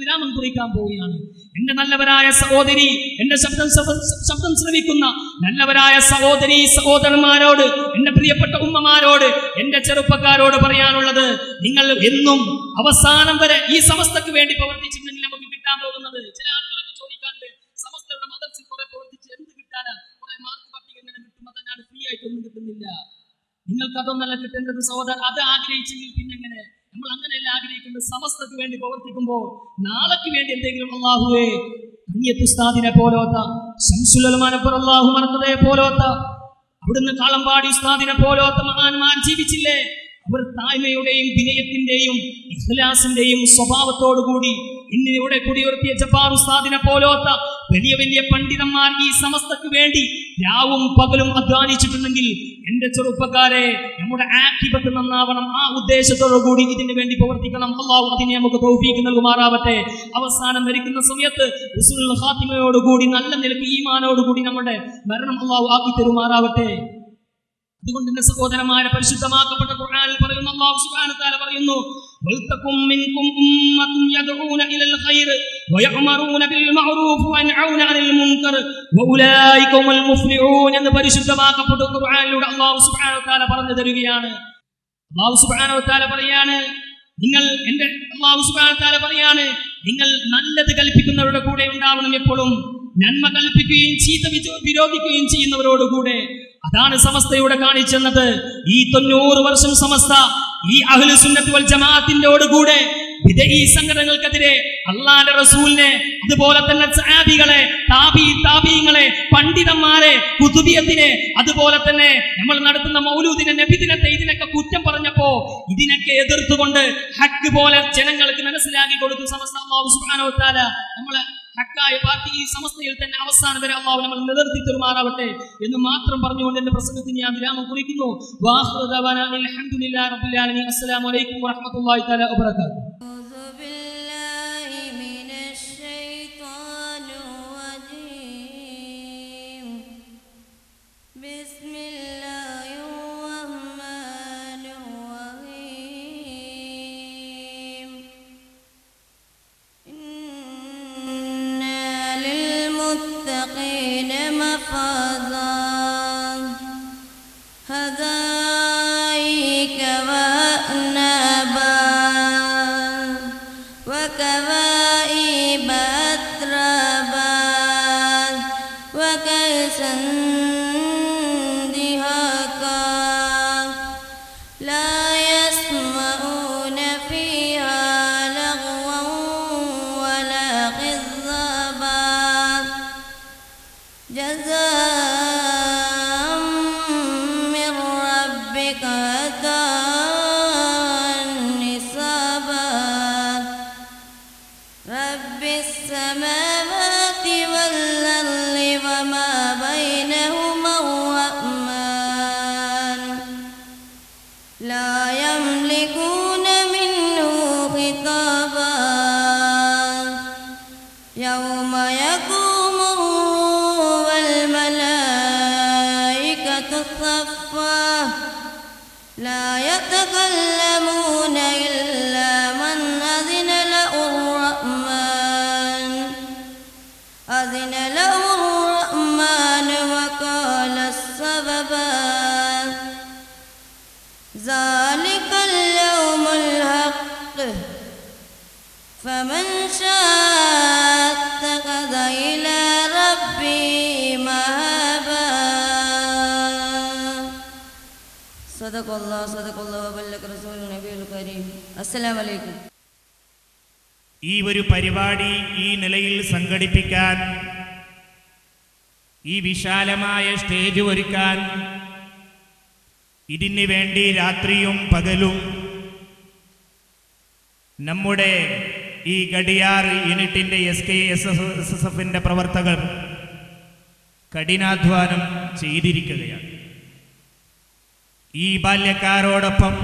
വിരാമം കുറിക്കാൻ പോവുകയാണ്. എന്റെ നല്ലവരായ സഹോദരി, എന്റെ ശബ്ദം ശ്രവിക്കുന്ന നല്ലവരായ സഹോദരി സഹോദരന്മാരോട്, എന്റെ പ്രിയപ്പെട്ട ഉമ്മമാരോട്, എന്റെ ചെറുപ്പക്കാരോട് പറയാനുള്ളത്, നിങ്ങൾ എന്നും അവസാനം വരെ ഈ സമസ്തക്ക് വേണ്ടി പ്രവർത്തിച്ചിട്ടുണ്ടെങ്കിൽ നമുക്ക് കിട്ടാൻ പോകുന്നത്, ചില ആളുകളൊക്കെ ചോദിക്കാറുണ്ട്, സമസ്തയുടെ മദർസിൽ കുറെ പ്രവർത്തിച്ച് എന്ത് കിട്ടാനാ, കുറെ മാർക്ക് പട്ടിക എങ്ങനെ കിട്ടും, അതല്ലാണ്ട് ഫ്രീ ആയിട്ടൊന്നും കിട്ടുന്നില്ല. നിങ്ങൾക്ക് അതൊന്നല്ല കിട്ടേണ്ടത് സഹോദരൻ. അത് ആഗ്രഹിച്ചെങ്കിൽ പിന്നെ എങ്ങനെ? നമ്മൾ അങ്ങനെയല്ല ആഗ്രഹിക്കുന്നത്. സമസ്തക്ക് വേണ്ടി പ്രവർത്തിക്കുമ്പോൾ നാളേക്ക് വേണ്ടി എന്തെങ്കിലും അല്ലാഹുവേ കണ്ണിയത്ത് ഉസ്താദിനെ പോലോത്ത, ശംസുൽ ഉലമാനെ അല്ലാഹു മർഖദയെ പോലോത്ത, അവിടുന്ന് കാളമ്പാടി ഉസ്താദിനെ പോലോത്ത മഹാന്മാർ ജീവിച്ചില്ലേ? അവർ താഴ്മയുടെയും വിനയത്തിന്റെയും ഇഖ്ലാസിന്റെയും സ്വഭാവത്തോടുകൂടി ഇന്നിവിടെ കുടിയുർത്തിയ ജബ്ബാർ ഉസ്താദിനെ പോലോത്ത വലിയ വലിയ പണ്ഡിതന്മാർ ഈ സമസ്തക്ക് വേണ്ടി രാവും പകലും അധ്വാനിച്ചിട്ടുണ്ടെങ്കിൽ എന്റെ ചെറുപ്പക്കാരെ, നമ്മുടെ ആഖിബത്ത് നന്നാവണം. ആ ഉദ്ദേശത്തോടു കൂടി ഇതിനു വേണ്ടി പ്രവർത്തിക്കണം. അള്ളാഹു അതിനെ നമുക്ക് തൗഫീഖ് നൽകുമാറാവട്ടെ. അവസാനം മരിക്കുന്ന സമയത്ത് ഹുസ്നുൽ ഖാത്തിമയോടുകൂടി, നല്ല നിലയ്ക്ക് ഈമാനോടുകൂടി നമ്മുടെ മരണം അള്ളാഹു ആക്കി തരുമാറാവട്ടെ. അതുകൊണ്ട് എന്റെ സഹോദരന്മാരെ, പരിശുദ്ധമാക്കപ്പെട്ട ഖുർആനിൽ പറയുന്നു, അല്ലാഹു സുബ്ഹാനഹു വ തആല പറയുന്നു, വൽതകും മിൻകും ഉമ്മത്തുൻ യദ്ഊന ഇലൽ ഖൈർ വയഅമറൂന ബിൽ മഅറൂഫ് വയൻഹൗന അനിൽ മുൻകർ വഉലൈക ഹുമുൽ മുഫ്ലിഹൂൻ എന്ന് പരിശുദ്ധമാക്കപ്പെട്ട ഖുർആനിലൂടെ അല്ലാഹു സുബ്ഹാനഹു വ തആല പറഞ്ഞു തരുകയാണ്. അല്ലാഹു സുബ്ഹാനഹു വ തആല പറയാണ്, അല്ലാഹു സുബ്ഹാനഹു വ തആല പറയാണ്, നിങ്ങൾ നല്ലത് കൽപ്പിക്കുന്നവരുടെ കൂടെ ഉണ്ടാവണം എപ്പോഴും, നന്മ കൽപ്പിക്കുകയും ചീത്ത വിരോധിക്കുകയും ചെയ്യുന്നവരോടുകൂടെ. അതാണ് സമസ്തയുടെ കാണിച്ചെന്നത്. ഈ 90 വർഷം സമസ്ത ഈ അഹ്ലു സുന്നത്ത് വൽ ജമാഅത്തിനോട് കൂടെ ബിദ്ഈ സംഘടനകൾക്കെതിരെ അല്ലാഹുവിന്റെ റസൂലിനെ, അതുപോലെ തന്നെ സഹാബികളെ, താബീങ്ങളെ, പണ്ഡിതന്മാരെ, കുതുബിയത്തിനെ, അതുപോലെ തന്നെ നമ്മൾ നടത്തുന്ന മൗലൂദിനെ, നബിദിനത്തെ, ഇതിനൊക്കെ കുറ്റം പറഞ്ഞപ്പോ ഇതിനൊക്കെ എതിർത്തുകൊണ്ട് ഹക്ക് പോലെ ജനങ്ങൾക്ക് മനസ്സിലാക്കി കൊടുത്തു സമസ്ത. അല്ലാഹു സുബ്ഹാനഹു വ തആല നമ്മളെ ഹക്കായ പാർട്ടി ഈ സമസ്തയിൽ തന്നെ അവസാനം വരെ അല്ലാഹു നമ്മൾ നിലനിർത്തി തരുമാറാവട്ടെ എന്ന് മാത്രം പറഞ്ഞുകൊണ്ട് എന്റെ പ്രസംഗത്തിന് ഞാൻ വിരാമം കുറിക്കുന്നു. വാഖിറു ദഅവാനാ അൽഹംദുലില്ലാഹി റബ്ബിൽ ആലമീൻ. അസ്സലാമു അലൈക്കും വറഹ്മത്തുള്ളാഹി തആല വബറകാതുഹു. فمن شاء اتخذ إلى ربه مآبا. صدق الله وبلغ رسول النبي الكريم. السلام عليكم. ഈ ഒരു പരിപാടി ഈ നിലയിൽ സംഘടിപ്പിക്കാൻ, ഈ വിശാലമായ സ്റ്റേജ് ഒരുക്കാൻ, ഇതിനു വേണ്ടി രാത്രിയും പകലും നമ്മുടെ ഈ ഗഡിയാർ യൂണിറ്റിൻ്റെ SKSSFിൻ്റെ പ്രവർത്തകർ കഠിനാധ്വാനം ചെയ്തിരിക്കുകയാണ്. ഈ ബാല്യക്കാരോടൊപ്പം,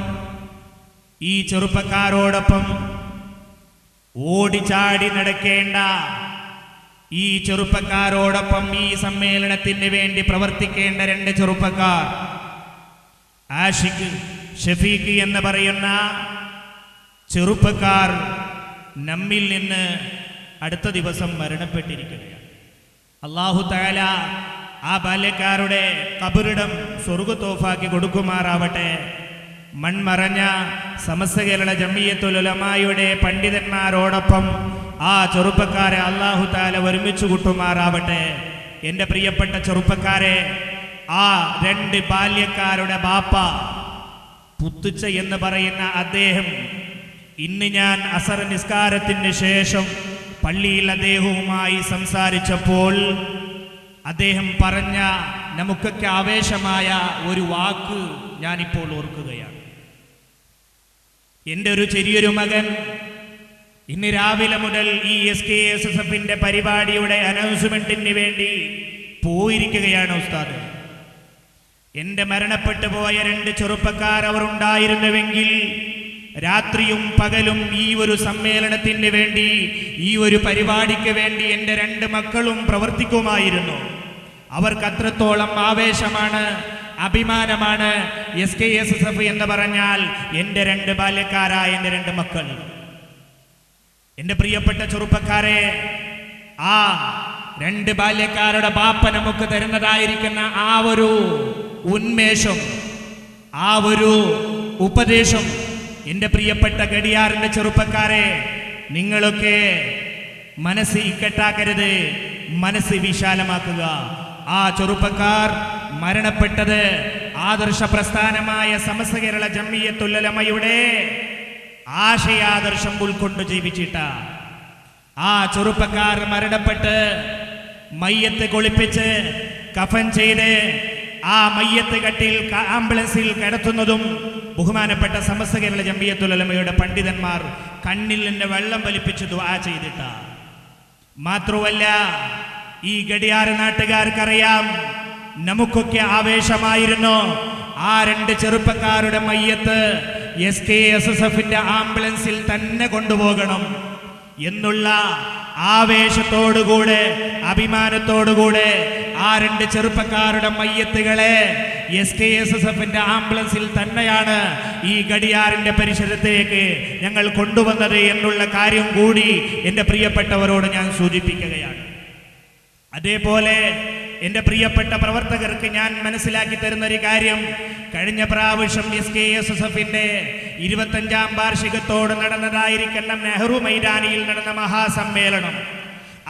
ഈ ചെറുപ്പക്കാരോടൊപ്പം ഓടിച്ചാടി നടക്കേണ്ട ഈ ചെറുപ്പക്കാരോടൊപ്പം ഈ സമ്മേളനത്തിന് വേണ്ടി പ്രവർത്തിക്കേണ്ട 2 ചെറുപ്പക്കാർ, ആഷിഖ്, ഷഫീഖ് എന്ന് പറയുന്ന ചെറുപ്പക്കാർ നമ്മിൽ നിന്ന് അടുത്ത ദിവസം മരണപ്പെട്ടിരിക്കുകയാണ്. അല്ലാഹു തആല ആ ബാല്യക്കാരുടെ ഖബറിടം സ്വർഗ്ഗത്തോഫാക്കി കൊടുക്കുമാറാവട്ടെ. മൺമറഞ്ഞ സമസ്ത കേരള ജംഇയ്യത്തുൽ ഉലമായുടെ പണ്ഡിതന്മാരോടൊപ്പം ആ ചെറുപ്പക്കാരെ അല്ലാഹു തആല ഒരുമിച്ച് കൂട്ടുമാറാവട്ടെ. എൻ്റെ പ്രിയപ്പെട്ട ചെറുപ്പക്കാരെ, ആ 2 ബാല്യക്കാരുടെ ബാപ്പ പുത്തുച്ച എന്ന് പറയുന്ന അദ്ദേഹം, ഇന്ന് ഞാൻ അസർ നിസ്കാരത്തിന് ശേഷം പള്ളിയിൽ അദ്ദേഹവുമായി സംസാരിച്ചപ്പോൾ അദ്ദേഹം പറഞ്ഞ നമുക്കൊക്കെ ആവേശമായ ഒരു വാക്ക് ഞാനിപ്പോൾ ഓർക്കുകയാണ്. എൻ്റെ ഒരു ചെറിയൊരു മകൻ ഇന്ന് രാവിലെ മുതൽ ഈ SKSSFന്റെ പരിപാടിയുടെ അനൗൺസ്മെന്റിന് വേണ്ടി പോയിരിക്കുകയാണ് ഉസ്താദ്. എൻ്റെ മരണപ്പെട്ടു പോയ 2 ചെറുപ്പക്കാർ അവർ ഉണ്ടായിരുന്നുവെങ്കിൽ രാത്രിയും പകലും ഈ ഒരു സമ്മേളനത്തിന് വേണ്ടി, ഈ ഒരു പരിപാടിക്ക് വേണ്ടി എൻ്റെ 2 മക്കളും പ്രവർത്തിക്കുമായിരുന്നു. അവർക്ക് അത്രത്തോളം ആവേശമാണ്, അഭിമാനമാണ് SKSSF എന്ന് പറഞ്ഞാൽ. എൻ്റെ 2 ബാല്യക്കാരായ എൻ്റെ 2 മക്കൾ, എൻ്റെ പ്രിയപ്പെട്ട ചെറുപ്പക്കാരെ, ആ 2 ബാല്യക്കാരുടെ ബാപ്പ നമുക്ക് തരുന്നതായിരിക്കുന്ന ആ ഒരു ഉന്മേഷം, ആ ഒരു ഉപദേശം, എൻ്റെ പ്രിയപ്പെട്ട ഗഡിയാറിൻ്റെ ചെറുപ്പക്കാരെ, നിങ്ങളൊക്കെ മനസ്സ് ഇക്കട്ടാക്കരുത്, മനസ്സ് വിശാലമാക്കുക. ആ ചെറുപ്പക്കാർ മരണപ്പെട്ടത് ആദർശ പ്രസ്ഥാനമായ സമസ്ത കേരള ജംഇയ്യത്തുൽ ഉലമയുടെ ആശയാദർശം ഉൾക്കൊണ്ട് ജീവിച്ചിട്ട ആ ചെറുപ്പക്കാർ മരണപ്പെട്ട് മയ്യത്ത് കുളിപ്പിച്ച് കഫൻ ചെയ്ത് ആ മയ്യത്ത് കട്ടിൽ ആംബുലൻസിൽ കിടത്തുന്നതും ബഹുമാനപ്പെട്ട സമസ്ത കേരള ജംഇയ്യത്തുൽ ഉലമയുടെ പണ്ഡിതന്മാർ കണ്ണിൽ നിന്ന് വെള്ളം വലിപ്പിച്ച് ദുആ ചെയ്തിട്ട. മാത്രമല്ല, ഈ ഗഡിയാർ നാട്ടുകാർക്കറിയാം, നമുക്കൊക്കെ ആവേശമായിരുന്നു ആ 2 ചെറുപ്പക്കാരുടെ മയ്യത്ത് SKSSFന്റെ ആംബുലൻസിൽ തന്നെ കൊണ്ടുപോകണം എന്നുള്ള ആവേശത്തോടുകൂടെ, അഭിമാനത്തോടുകൂടെ ആ 2 ചെറുപ്പക്കാരുടെ മയ്യത്തുകളെ SKSSFന്റെ ആംബുലൻസിൽ തന്നെയാണ് ഈ ഗഡിയാറിന്റെ പരിസരത്തേക്ക് ഞങ്ങൾ കൊണ്ടുവന്നത് എന്നുള്ള കാര്യം കൂടി എൻ്റെ പ്രിയപ്പെട്ടവരോട് ഞാൻ സൂചിപ്പിക്കുകയാണ്. അതേപോലെ എൻ്റെ പ്രിയപ്പെട്ട പ്രവർത്തകർക്ക് ഞാൻ മനസ്സിലാക്കി തരുന്നൊരു കാര്യം, കഴിഞ്ഞ പ്രാവശ്യം SKSSFന്റെ 25ാം വാർഷികത്തോട് നടന്നതായിരിക്കുന്ന നെഹ്റു മൈതാനിയിൽ നടന്ന മഹാസമ്മേളനം,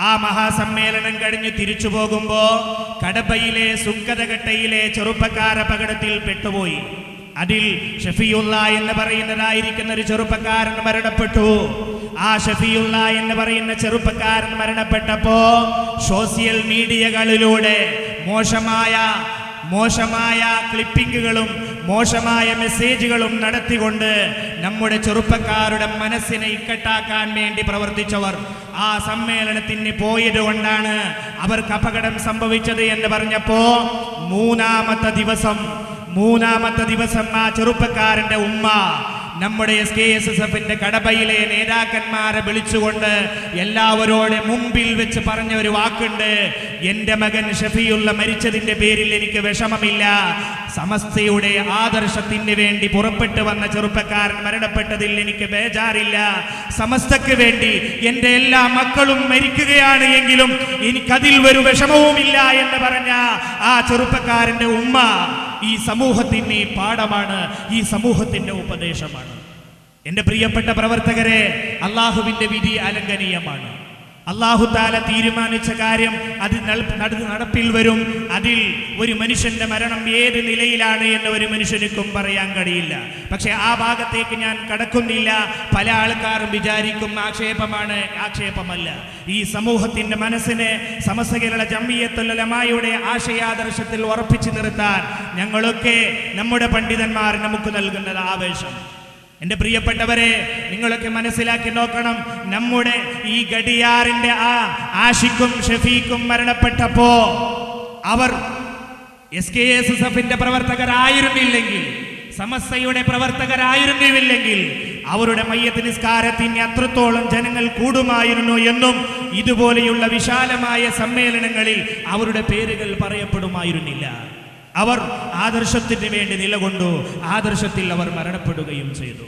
ആ മഹാസമ്മേളനം കഴിഞ്ഞ് തിരിച്ചു പോകുമ്പോൾ കടബയിലെ സുങ്കതകട്ടയിലെ ചെറുപ്പക്കാർ അപകടത്തിൽ പെട്ടുപോയി. അതിൽ ഷഫീഉള്ള എന്ന് പറയുന്നതായിരിക്കുന്ന ഒരു ചെറുപ്പക്കാരൻ മരണപ്പെട്ടു. ആ ഷഫീഉള്ള എന്ന് പറയുന്ന ചെറുപ്പക്കാരൻ മരണപ്പെട്ടപ്പോ സോഷ്യൽ മീഡിയകളിലൂടെ മോശമായ ക്ലിപ്പിങ്ങുകളും മോശമായ മെസ്സേജുകളും നടത്തിക്കൊണ്ട് നമ്മുടെ ചെറുപ്പക്കാരുടെ മനസ്സിനെ ഇക്കട്ടാക്കാൻ വേണ്ടി പ്രവർത്തിച്ചവർ ആ സമ്മേളനത്തിന് പോയത് കൊണ്ടാണ് അവർക്ക് അപകടം സംഭവിച്ചത് എന്ന് പറഞ്ഞപ്പോ മൂന്നാമത്തെ ദിവസം ആ ചെറുപ്പക്കാരന്റെ ഉമ്മ നമ്മുടെ SKSSFന്റെ കടബയിലെ നേതാക്കന്മാരെ വിളിച്ചുകൊണ്ട് എല്ലാവരോടും മുമ്പിൽ വെച്ച് പറഞ്ഞ ഒരു വാക്കുണ്ട്, എൻ്റെ മകൻ ഷഫീഉള്ള മരിച്ചതിൻ്റെ പേരിൽ എനിക്ക് വിഷമമില്ല, സമസ്തയുടെ ആദർശത്തിന് വേണ്ടി പുറപ്പെട്ടു വന്ന ചെറുപ്പക്കാരൻ മരണപ്പെട്ടതിൽ എനിക്ക് ബേജാറില്ല, സമസ്തക്ക് വേണ്ടി എൻ്റെ എല്ലാ മക്കളും മരിക്കുകയാണ് എങ്കിലും എനിക്കതിൽ ഒരു വിഷമവുമില്ല എന്ന് പറഞ്ഞ ആ ചെറുപ്പക്കാരൻ്റെ ഉമ്മ ഈ സമൂഹത്തിന് പാഠമാണ്, ഈ സമൂഹത്തിന്റെ ഉപദേശമാണ്. എൻ്റെ പ്രിയപ്പെട്ട പ്രവർത്തകരെ, അള്ളാഹുവിൻ്റെ വിധി അലംഘനീയമാണ്. അല്ലാഹു തആല തീരുമാനിച്ച കാര്യം അത് നടപ്പിൽ വരും. അതിൽ ഒരു മനുഷ്യന്റെ മരണം ഏത് നിലയിലാണ് എന്ന് ഒരു മനുഷ്യനിക്കും പറയാൻ കഴിയില്ല. പക്ഷെ ആ ഭാഗത്തേക്ക് ഞാൻ കടക്കുന്നില്ല. പല ആൾക്കാരും വിചാരിക്കും ആക്ഷേപമാണ്. ആക്ഷേപമല്ല. ഈ സമൂഹത്തിന്റെ മനസ്സിനെ സമസ്ത കേരള ജംഇയ്യത്തുൽ ഉലമായുടെ ആശയാദർശത്തിൽ ഉറപ്പിച്ചു നിർത്താൻ ഞങ്ങളൊക്കെ നമ്മുടെ പണ്ഡിതന്മാർ നമുക്ക് നൽകുന്നത് ആവേശം. എൻ്റെ പ്രിയപ്പെട്ടവരെ, നിങ്ങളൊക്കെ മനസ്സിലാക്കി നോക്കണം. നമ്മുടെ ഈ ഗഡിയാറിന്റെ ആ ആഷിഖും ഷഫീഖും മരണപ്പെട്ടപ്പോ അവർ SKSSFന്റെ പ്രവർത്തകരായിരുന്നില്ലെങ്കിൽ, സമസ്തയുടെ പ്രവർത്തകരായിരുന്നില്ലെങ്കിൽ അവരുടെ മയ്യത്ത് നിസ്കാരത്തിന് അത്രത്തോളം ജനങ്ങൾ കൂടുമായിരുന്നു എന്നും ഇതുപോലെയുള്ള വിശാലമായ സമ്മേളനങ്ങളിൽ അവരുടെ പേരുകൾ പറയപ്പെടുമായിരുന്നില്ല. അവർ ആദർശത്തിന് വേണ്ടി നിലകൊണ്ടു. ആദർശത്തിൽ അവർ മരണപ്പെടുകയും ചെയ്തു.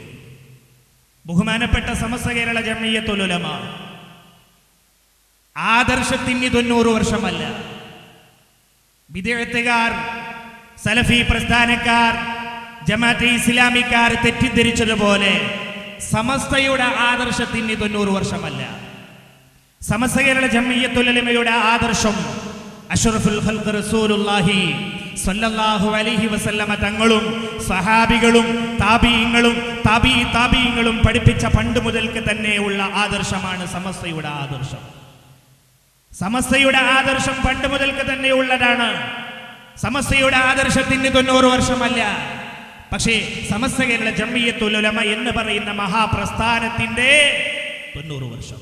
ബഹുമാനപ്പെട്ട സമസ്ത കേരള ജംഇയ്യത്തുൽ ഉലമ ആദർശത്തിന് 90 വർഷമല്ല. ബിദ്അത്തുകാർ, സലഫി പ്രസ്ഥാനക്കാർ, ജമാഅത്തെ ഇസ്ലാമിക്കാർ തെറ്റിദ്ധരിച്ചതുപോലെ സമസ്തയുടെ ആദർശത്തിന് 90 വർഷമല്ല. സമസ്ത കേരള ജംഇയ്യത്തുൽ ഉലമയുടെ ആദർശം അഷ്റഫുൽ ഖൽഖ് റസൂലുള്ളാഹി സല്ലല്ലാഹു അലൈഹി വസല്ലമ തങ്ങളും സഹാബികളും താബിഈങ്ങളും പഠിപ്പിച്ച പണ്ട് മുതൽക്ക് തന്നെയുള്ള ആദർശമാണ് സമസ്തയുടെ ആദർശം. സമസ്തയുടെ ആദർശം പണ്ട് മുതൽക്ക് തന്നെയുള്ളതാണ്. സമസ്തയുടെ ആദർശത്തിന് 90 വർഷമല്ല. പക്ഷേ സമസ്ത കേരള ജംഇയ്യത്തുൽ ഉലമ എന്ന് പറയുന്ന മഹാപ്രസ്ഥാനത്തിന്റെ 90 വർഷം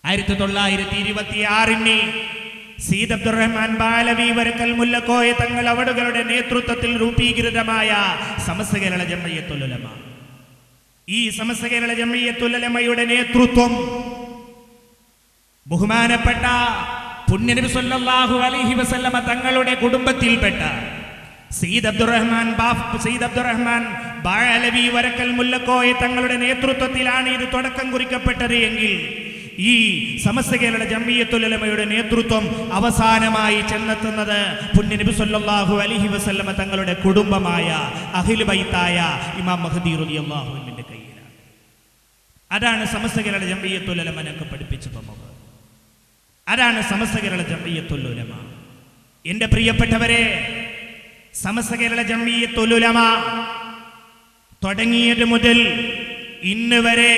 1926 സീദ് അബ്ദുറഹ്മാൻ ബാലവി വരക്കൽ മുല്ലക്കോയ തങ്ങൾ അവടുകളുടെ നേതൃത്വത്തിൽ രൂപീകൃതമായ സമസ്ത കേരള ജംഇയ്യത്തുൽ ഉലമ, ഈ സമസ്ത കേരള ജംഇയ്യത്തുൽ ഉലമയുടെ നേതൃത്വം ബഹുമാനപ്പെട്ട പുണ്യനബി സല്ലല്ലാഹു അലൈഹി വസല്ലമ തങ്ങളുടെ കുടുംബത്തിൽപ്പെട്ട സയ്യിദ് അബ്ദുറഹ്മാൻ ബാലവി വരക്കൽ മുല്ലക്കോയ തങ്ങളുടെ നേതൃത്വത്തിലാണ് ഇത് തുടക്കം കുറിക്കപ്പെട്ടത് എങ്കിൽ ഈ സമസ്ത കേരള ജംഇയ്യത്തുൽ ഉലമയുടെ നേതൃത്വം അവസാനമായി ചെന്നെത്തുന്നത് പുണ്യനബി സല്ലല്ലാഹു അലൈഹി വസല്ലമ തങ്ങളുടെ കുടുംബമായ അഹ്ലു ബൈത്തായ ഇമാം മഹ്ദി റളിയല്ലാഹു അൻഹുവിന്റെ കയ്യിലാണ്. അതാണ് സമസ്ത കേരള ജംഇയ്യത്തുൽ ഉലമ നമുക്ക് പഠിപ്പിച്ചു തന്നത്. അതാണ് സമസ്ത കേരള ജംഇയ്യത്തുൽ ഉലമ. എൻ്റെ പ്രിയപ്പെട്ടവരെ, സമസ്ത കേരള ജംഇയ്യത്തുൽ ഉലമ തുടങ്ങിയത് മുതൽ ഇന്ന് വരെ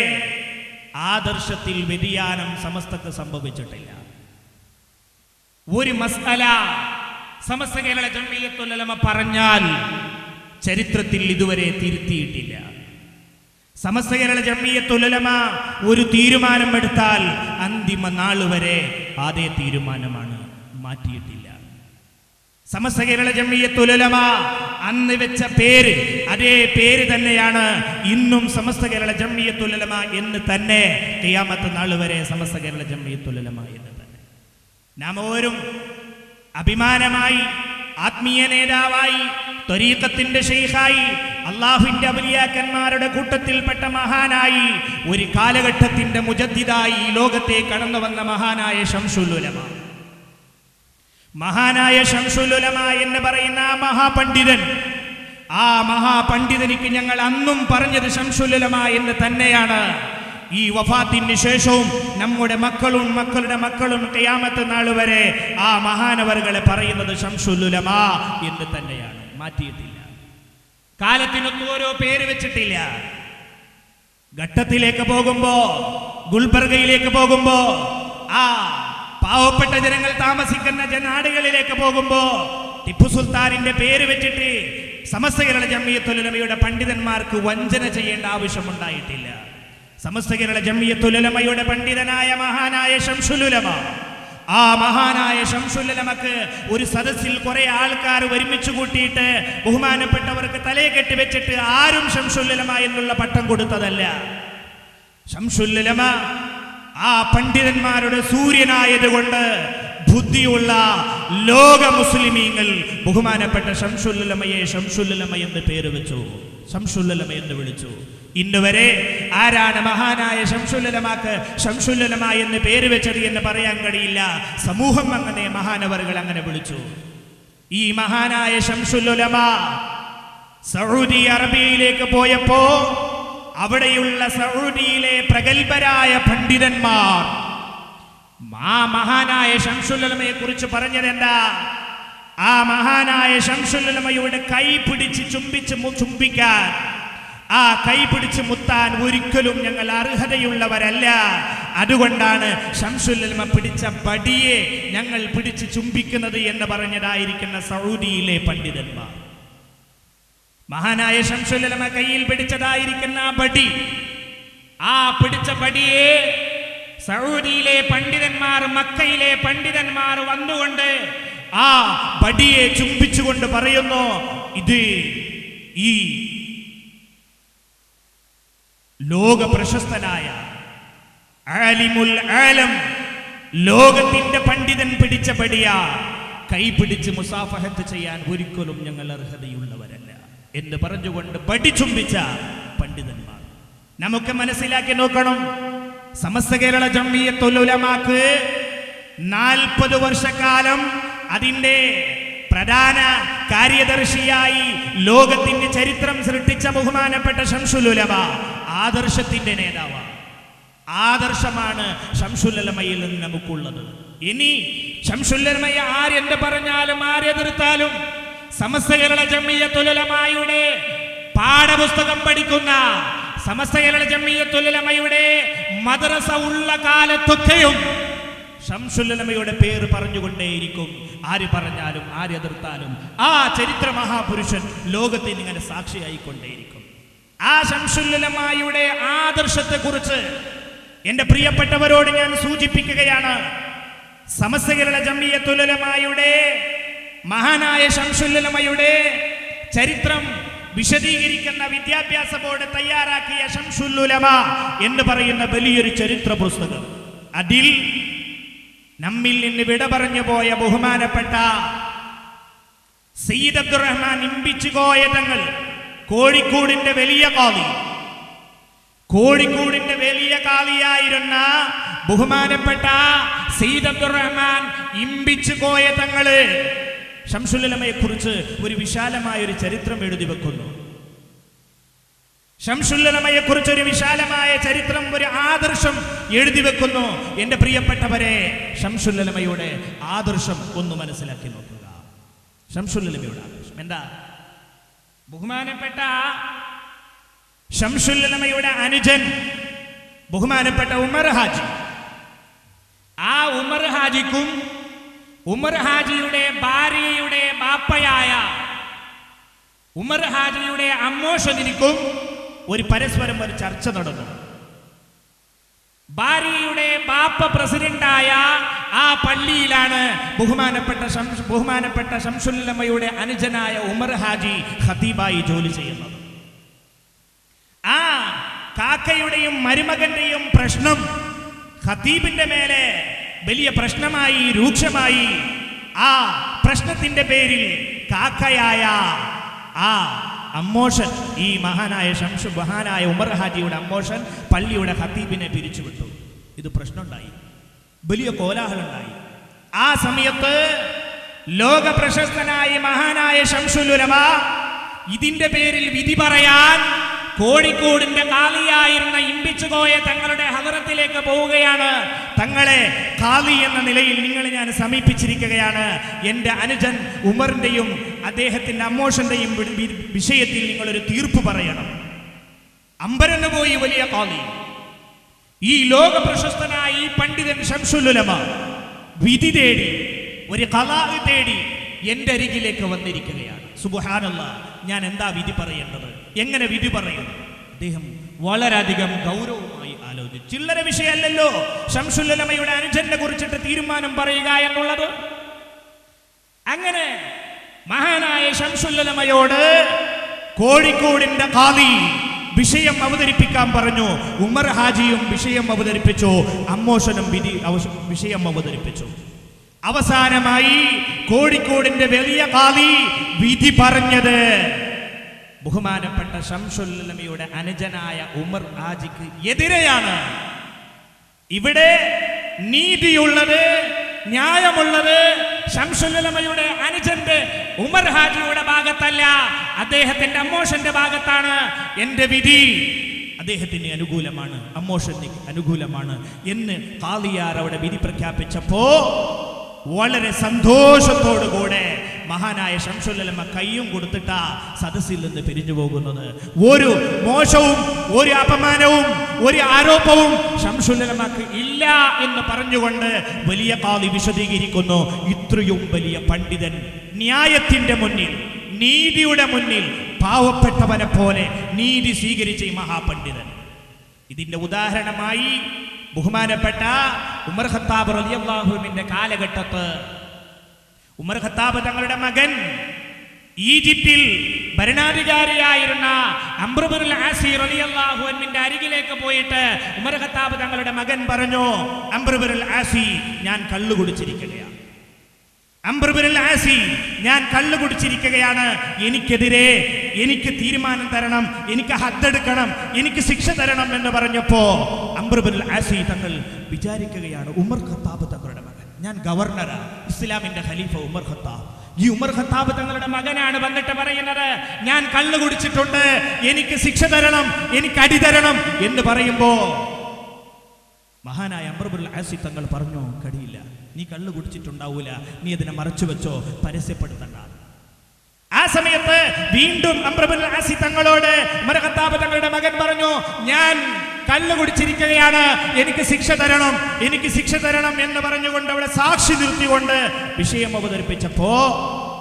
ആദർശത്തിൽ വ്യതിയാനം സമസ്തക്ക് സംഭവിച്ചിട്ടില്ല. ഒരു മസ്അല സമസ്ത കേരള ജംഇയ്യത്തുൽ ഉലമ പറഞ്ഞാൽ ചരിത്രത്തിൽ ഇതുവരെ തിരുത്തിയിട്ടില്ല. സമസ്ത കേരള ജംഇയ്യത്തുൽ ഉലമ ഒരു തീരുമാനം എടുത്താൽ അന്തിമ നാൾ വരെ അതേ തീരുമാനമാണ്, മാറ്റിയിട്ടില്ല. സമസ്ത കേരള ജംഇയ്യത്തുൽ ഉലമ അന്ന് വെച്ച പേര് അതേ പേര് തന്നെയാണ് ഇന്നും സമസ്ത കേരള ജംഇയ്യത്തുൽ ഉലമ എന്ന് തന്നെ ഖിയാമത്ത് നാൾ വരെ സമസ്ത കേരള ജംഇയ്യത്തുൽ ഉലമ എന്ന് തന്നെ. നാം ഓരും അഭിമാനമായി, ആത്മീയ നേതാവായി, ത്വരീഖത്തിന്റെ ശൈഖായി, അള്ളാഹുവിന്റെ ഔലിയാക്കന്മാരുടെ കൂട്ടത്തിൽപ്പെട്ട മഹാനായി, ഒരു കാലഘട്ടത്തിന്റെ മുജദ്ദിദായി ഈ ലോകത്തെ കടന്നു വന്ന മഹാനായ ശംസുൽ ഉലമ, മഹാനായ ശംസുൽ ഉലമ എന്ന് പറയുന്ന ആ മഹാപണ്ഡിതൻ, ആ മഹാപണ്ഡിതനിക്ക് ഞങ്ങൾ അന്നും പറഞ്ഞത് ശംസുൽ ഉലമ എന്ന് തന്നെയാണ്. ഈ വഫാത്തിന് ശേഷവും നമ്മുടെ മക്കളും മക്കളുടെ മക്കളും ഖിയാമത്ത് നാൾ വരെ ആ മഹാനവറുകളെ പറയുന്നത് ശംസുൽ ഉലമ എന്ന് തന്നെയാണ്, മാറ്റിയിട്ടില്ല. കാലത്തിനൊന്നും ഓരോ പേര് വെച്ചിട്ടില്ല. ഘട്ടത്തിലേക്ക് പോകുമ്പോ, ഗുൽബർഗയിലേക്ക് പോകുമ്പോ, ആ പാവപ്പെട്ട ജനങ്ങൾ താമസിക്കുന്ന നാടുകളിലേക്ക് പോകുമ്പോ ടിപ്പു സുൽത്താനിന്റെ പേര് വെച്ചിട്ട് സമസ്ത കേരള ജംഇയ്യത്തുൽ ഉലമയുടെ പണ്ഡിതന്മാർക്ക് വഞ്ചന ചെയ്യേണ്ട ആവശ്യമുണ്ടായിട്ടില്ല. സമസ്ത കേരള ജംഇയ്യത്തുൽ ഉലമയുടെ പണ്ഡിതനായ മഹാനായ ശംസുൽ ഉലമ, ആ മഹാനായ ശംസുൽ ഉലമക്ക് ഒരു സദസ്സിൽ കുറെ ആൾക്കാർ ഒരുമിച്ച് കൂട്ടിയിട്ട് ബഹുമാനപ്പെട്ടവർക്ക് തലയെ കെട്ടി വെച്ചിട്ട് ആരും ശംസുൽ ഉലമ എന്നുള്ള പട്ടം കൊടുത്തതല്ല. ശംസുൽ ഉലമ ആ പണ്ഡിതന്മാരുടെ സൂര്യനായതുകൊണ്ട് ബുദ്ധിയുള്ള ലോക മുസ്ലിമീങ്ങൾ ബഹുമാനപ്പെട്ട ശംസുൽ ഉലമയെ ശംസുൽ ഉലമ എന്ന് പേര് വെച്ചു, ശംസുൽ ഉലമ എന്ന് വിളിച്ചു. ഇന്ന് വരെ ആരാണ് മഹാനായ ശംസുൽ ഉലമക്ക് ശംസുൽ ഉലമ എന്ന് പേര് വെച്ചത് എന്ന് പറയാൻ കഴിയില്ല. സമൂഹം അങ്ങനെ മഹാനവറുകൾ അങ്ങനെ വിളിച്ചു. ഈ മഹാനായ ശംസുൽ ഉലമ സൗദി അറേബ്യയിലേക്ക് പോയപ്പോ അവിടെയുള്ള സൗദിയിലെ പ്രഗത്ഭരായ പണ്ഡിതന്മാർ ആ മഹാനായ ശംസുൽ ഉലമയെ കുറിച്ച് പറഞ്ഞതെന്താ? ആ മഹാനായ ശംസുൽ ഉലമയുടെ കൈ പിടിച്ച് ചുംബിക്കാൻ, ആ കൈ പിടിച്ച് മുത്താൻ ഒരിക്കലും ഞങ്ങൾ അർഹതയുള്ളവരല്ല. അതുകൊണ്ടാണ് ശംസുൽ ഉലമ പിടിച്ച ബടിയെ ഞങ്ങൾ പിടിച്ച് ചുംബിക്കുന്നത് എന്ന് പറഞ്ഞതായിരിക്കുന്ന സൗദിയിലെ പണ്ഡിതന്മാർ. മഹാനായ ശംസുൽ ഉലമ കയ്യിൽ പിടിച്ചതായിരിക്കുന്ന ആ ബടി, ആ പിടിച്ച ബടിയെ സൗദിയിലെ പണ്ഡിതന്മാർ, മക്കയിലെ പണ്ഡിതന്മാർ വന്നുകൊണ്ട് ആ ബടിയെ ചുംബിച്ചുകൊണ്ട് പറയുന്നു, ഇത് ഈ ലോക പ്രശസ്തനായ ആലിമുൽ ആലം, ലോകത്തിന്റെ പണ്ഡിതൻ പിടിച്ച ബടിയാ, കൈ പിടിച്ച് മുസാഫഹത്ത് ചെയ്യാൻ ഒരിക്കലും ഞങ്ങൾ അർഹതയുള്ളവരല്ല എന്ന് പറഞ്ഞുകൊണ്ട് ബടി ചുംബിച്ച പണ്ഡിതന്മാർ. നമുക്ക് മനസ്സിലാക്കി നോക്കണം, സമസ്ത കേരള ജംഇയ്യത്തുൽ ഉലമാക്ക് 40 വർഷക്കാലം അതിൻ്റെ പ്രധാന കാര്യദർശിയായി ലോകത്തിന്റെ ചരിത്രം സൃഷ്ടിച്ച ബഹുമാനപ്പെട്ട ശംസുൽ ഉലമ ആദർശത്തിന്റെ നേതാവാണ്. ആദർശമാണ് ശംസുൽ ഉലമയിൽ നിന്ന് നമുക്കുള്ളത്. ഇനി ശംസുൽ ഉലമയെ ആരെന്ത് പറഞ്ഞാലും ആരെതിർത്താലും സമസ്ത കേരള ജംഇയ്യത്തുൽ ഉലമയുടെ പാഠപുസ്തകം പഠിക്കുന്ന, സമസ്ത കേരള ജംഇയ്യത്തുൽ ഉലമയുടെ മദ്രസ ഉള്ള കാലത്തൊക്കെയും ശംസുൽ ഉലമയുടെ പേര് പറഞ്ഞുകൊണ്ടേയിരിക്കും. ആര് പറഞ്ഞാലും ആര് എതിർത്താലും ആ ചരിത്ര മഹാപുരുഷൻ ലോകത്തിന് ഇങ്ങനെ സാക്ഷിയായിക്കൊണ്ടേയിരിക്കും. ആ ശംസുലുലമായുടെ ആദർശത്തെക്കുറിച്ച് എൻ്റെ പ്രിയപ്പെട്ടവരോട് ഞാൻ സൂചിപ്പിക്കുകയാണ്. സമസ്ത കേരള ജംഇയ്യത്തുൽ ഉലമായുടെ മഹാനായ ശംസുലുലമയുടെ ചരിത്രം വിശദീകരിക്കുന്ന വിദ്യാഭ്യാസ ബോർഡ് തയ്യാറാക്കിയ ശംസുൽ ഉലമ എന്ന് പറയുന്ന വലിയൊരു ചരിത്ര പുസ്തകം, അതിൽ നമ്മിൽ നിന്ന് വിട പറഞ്ഞു പോയ ബഹുമാനപ്പെട്ട സയ്യിദ് അബ്ദുറഹ്മാൻ ഇമ്പിച്ചുകോയ തങ്ങൾ, കോഴിക്കോടിന്റെ വലിയ കാളിയായിരുന്ന ബഹുമാനപ്പെട്ട സയ്യിദ് അബ്ദുറഹ്മാൻ ഇമ്പിച്ചുകോയ തങ്ങള് ശംസുൽ ഉലമയെ കുറിച്ച് ഒരു വിശാലമായ ഒരു ചരിത്രം എഴുതി വെക്കുന്നു. ശംസുൽ ഉലമയെ കുറിച്ച് ഒരു വിശാലമായ ചരിത്രം, ഒരു ആദർശം എഴുതി വെക്കുന്നു. എന്റെ പ്രിയപ്പെട്ടവരെ, ശംസുൽ ഉലമയുടെ ആദർശം ഒന്ന് മനസ്സിലാക്കി നോക്കുക. ശംസുൽ ഉലമയുടെ ആദർശം എന്താ? ബഹുമാനപ്പെട്ട ശംസുൽ ഉലമയുടെ അനുജൻ ബഹുമാനപ്പെട്ട ഉമർ ഹാജി, ആ ഉമർ ഹാജിക്കും ഉമർ ഹാജിയുടെ ഭാര്യയുടെ ബാപ്പയായ ഉമർ ഹാജിയുടെ അമ്മോഷനിക്കും പരസ്പരം ഒരു ചർച്ച നടന്നു. ഭാര്യയുടെ ബാപ്പ പ്രസിഡന്റായ ആ പള്ളിയിലാണ് ബഹുമാനപ്പെട്ട ശംസുൽ ഉലമയുടെ അനുജനായ ഉമർ ഹാജി ഖതീബായി ജോലി ചെയ്യുന്നത്. ആ കാക്കയുടെയും മരുമകന്റെയും പ്രശ്നം ഖതീബിന്റെ മേലെ വലിയ പ്രശ്നമായി, രൂക്ഷമായി. ആ പ്രശ്നത്തിന്റെ പേരിൽ കാക്കയായ ആ അമ്മോഷൻ, ഈ മഹാനായ ഉമർ ഹാജിയുടെ അമ്മോഷൻ പള്ളിയുടെ ഖതീബിനെ പിരിച്ചുവിട്ടു. ഇത് പ്രശ്നമുണ്ടായി, വലിയ കോലാഹലമുണ്ടായി. ആ സമയത്ത് ലോക പ്രശസ്തനായ മഹാനായ ശംസുൽ ഉലമ ഇതിന്റെ പേരിൽ വിധി പറയാൻ കോഴിക്കോടിന്റെ കാളിയായിരുന്ന ഇമ്പിച്ചുകോയ തങ്ങളുടെ ഹദറത്തിലേക്ക് പോവുകയാണ്. തങ്ങളെ കാളി എന്ന നിലയിൽ ഞാൻ സമീപിച്ചിരിക്കുകയാണ്. എൻ്റെ അനുജൻ ഉമറിന്റെയും അദ്ദേഹത്തിന്റെ അമ്മോഷന്റെയും വിഷയത്തിൽ നിങ്ങളൊരു തീർപ്പ് പറയണം. അമ്പരന്ന് പോയി വലിയ കാളി, ഈ ലോക പ്രശസ്തനായ ഈ പണ്ഡിതൻ ശംസുൽ ഉലമ വിധി തേടി, ഒരു ഖലാ തേടി എൻ്റെ അരികിലേക്ക് വന്നിരിക്കുകയാണ്. സുബ്ഹാനല്ലാഹ്, ഞാൻ എന്താ വിധി പറയേണ്ടത്, എങ്ങനെ വിധി പറയും? അദ്ദേഹം വളരെയധികം ഗൗരവമായി ആലോചിച്ചു. ചില്ലറ വിഷയമല്ലല്ലോ ശംസുൽ ഉലമയുടെ അനുജനെ കുറിച്ചിട്ട് തീരുമാനം പറയുക എന്നുള്ളത്. അങ്ങനെ മഹാനായ ശംസുൽ ഉലമയോട് കോഴിക്കോടിന്റെ ഖാദി വിഷയം അവതരിപ്പിക്കാൻ പറഞ്ഞു. ഉമർ ഹാജിയും വിഷയം അവതരിപ്പിച്ചു, അമ്മോഷനും വിഷയം അവതരിപ്പിച്ചു. അവസാനമായി കോഴിക്കോടിന്റെ വലിയ ഖാദി വിധി പറഞ്ഞത് ബഹുമാനപ്പെട്ട ശംസുൽ ഉലമയുടെ അനുജനായ ഉമർ ഹാജിക്ക് എതിരെയാണ്. ഇവിടെ നീതിയുള്ളത്, ന്യായമുള്ളത് ശംസുൽ ഉലമയുടെ അനുജന്റെ ഉമർ ഹാജിയുടെ ഭാഗത്തല്ല, അദ്ദേഹത്തിന്റെ അമ്മോഷന്റെ ഭാഗത്താണ്. എന്റെ വിധി അദ്ദേഹത്തിന് അനുകൂലമാണ്, അമ്മോഷന് അനുകൂലമാണ് എന്ന് ഖാദിയാർ അവിടെ വിധി പ്രഖ്യാപിച്ചപ്പോ വളരെ സന്തോഷത്തോടുകൂടെ മഹാനായ ശംസുൽ ഉലമ കയ്യും കൊടുത്തിട്ട സദസ്സിൽ നിന്ന് പിരിഞ്ഞു പോകുന്നത്. ഒരു മോശവും ഒരു അപമാനവും ഒരു ആരോപവും ശംസുൽ ഉലമക്ക് ഇല്ല എന്ന് പറഞ്ഞുകൊണ്ട് വലിയ ഖാദി വിശദീകരിക്കുന്നു. ഇത്രയും വലിയ പണ്ഡിതൻ ന്യായത്തിന്റെ മുന്നിൽ, നീതിയുടെ മുന്നിൽ പാവപ്പെട്ടവനെ പോലെ നീതി സ്വീകരിച്ച ഈ മഹാപണ്ഡിതൻ. ഇതിന്റെ ഉദാഹരണമായി ബഹുമാനപ്പെട്ട ഉമർ ഖത്താബ് റളിയല്ലാഹു അൻഹുവിന്റെ കാലഘട്ടത്ത് ഉമർ ഖത്താബ് തങ്ങളുടെ മകൻ ഈജിപ്തിൽ ഭരണാധികാരിയായിരുന്ന അംർ ഇബ്നുൽ ആസി റളിയല്ലാഹു അൻഹുവിന്റെ അരികിലേക്ക് പോയിട്ട് ഉമർ ഖത്താബ് തങ്ങളുടെ മകൻ പറഞ്ഞു, അംർ ഇബ്നുൽ ആസി, ഞാൻ കള്ളു കുടിച്ചിരിക്കുകയാണ്. അംർ ഇബ്നുൽ ആസി, ഞാൻ കള്ളു കുടിച്ചിരിക്കുകയാണ്. എനിക്കെതിരെ എനിക്ക് തീരുമാനം തരണം, എനിക്ക് ഹദ്ദെടുക്കണം, എനിക്ക് ശിക്ഷ തരണം എന്ന് പറഞ്ഞപ്പോ അംർ ഇബ്നുൽ ആസി തങ്ങൾ വിചാരിക്കുകയാണ്, ഉമർ ഖത്താബ് തങ്ങളുടെ മകൻ, ഞാൻ ഗവർണറാണ്, ഇസ്ലാമിന്റെ ഖലീഫ ഉമർ ഖത്താബ്, ഈ ഉമർ ഖത്താബ് തങ്ങളുടെ മകനാണ് വന്നിട്ട് പറയുന്നത് ഞാൻ കള്ളു കുടിച്ചിട്ടുണ്ട്, എനിക്ക് ശിക്ഷ തരണം, എനിക്ക് അടി തരണം എന്ന് പറയുമ്പോ മഹാനായ അംർ ഇബ്നുൽ ആസി തങ്ങൾ പറഞ്ഞു, കഴിയില്ല, നീ കള്ളു കുടിച്ചിട്ടുണ്ടാവൂല, നീ അതിനെ മറച്ചു വെച്ചോ, പരസ്യപ്പെടുത്തണ്ട. ആ സമയത്ത് വീണ്ടും അംർ ഇബ്നുൽ ആസി തങ്ങളോട് ഉമർ ഖത്താബ് തങ്ങളുടെ മകൻ പറഞ്ഞു, ഞാൻ കള്ളു കുടിച്ചിരിക്കുകയാണ്, എനിക്ക് ശിക്ഷ തരണം, എനിക്ക് ശിക്ഷ തരണം എന്ന് പറഞ്ഞുകൊണ്ട് അവിടെ സാക്ഷി നിർത്തിക്കൊണ്ട് വിഷയം അവതരിപ്പിച്ചപ്പോ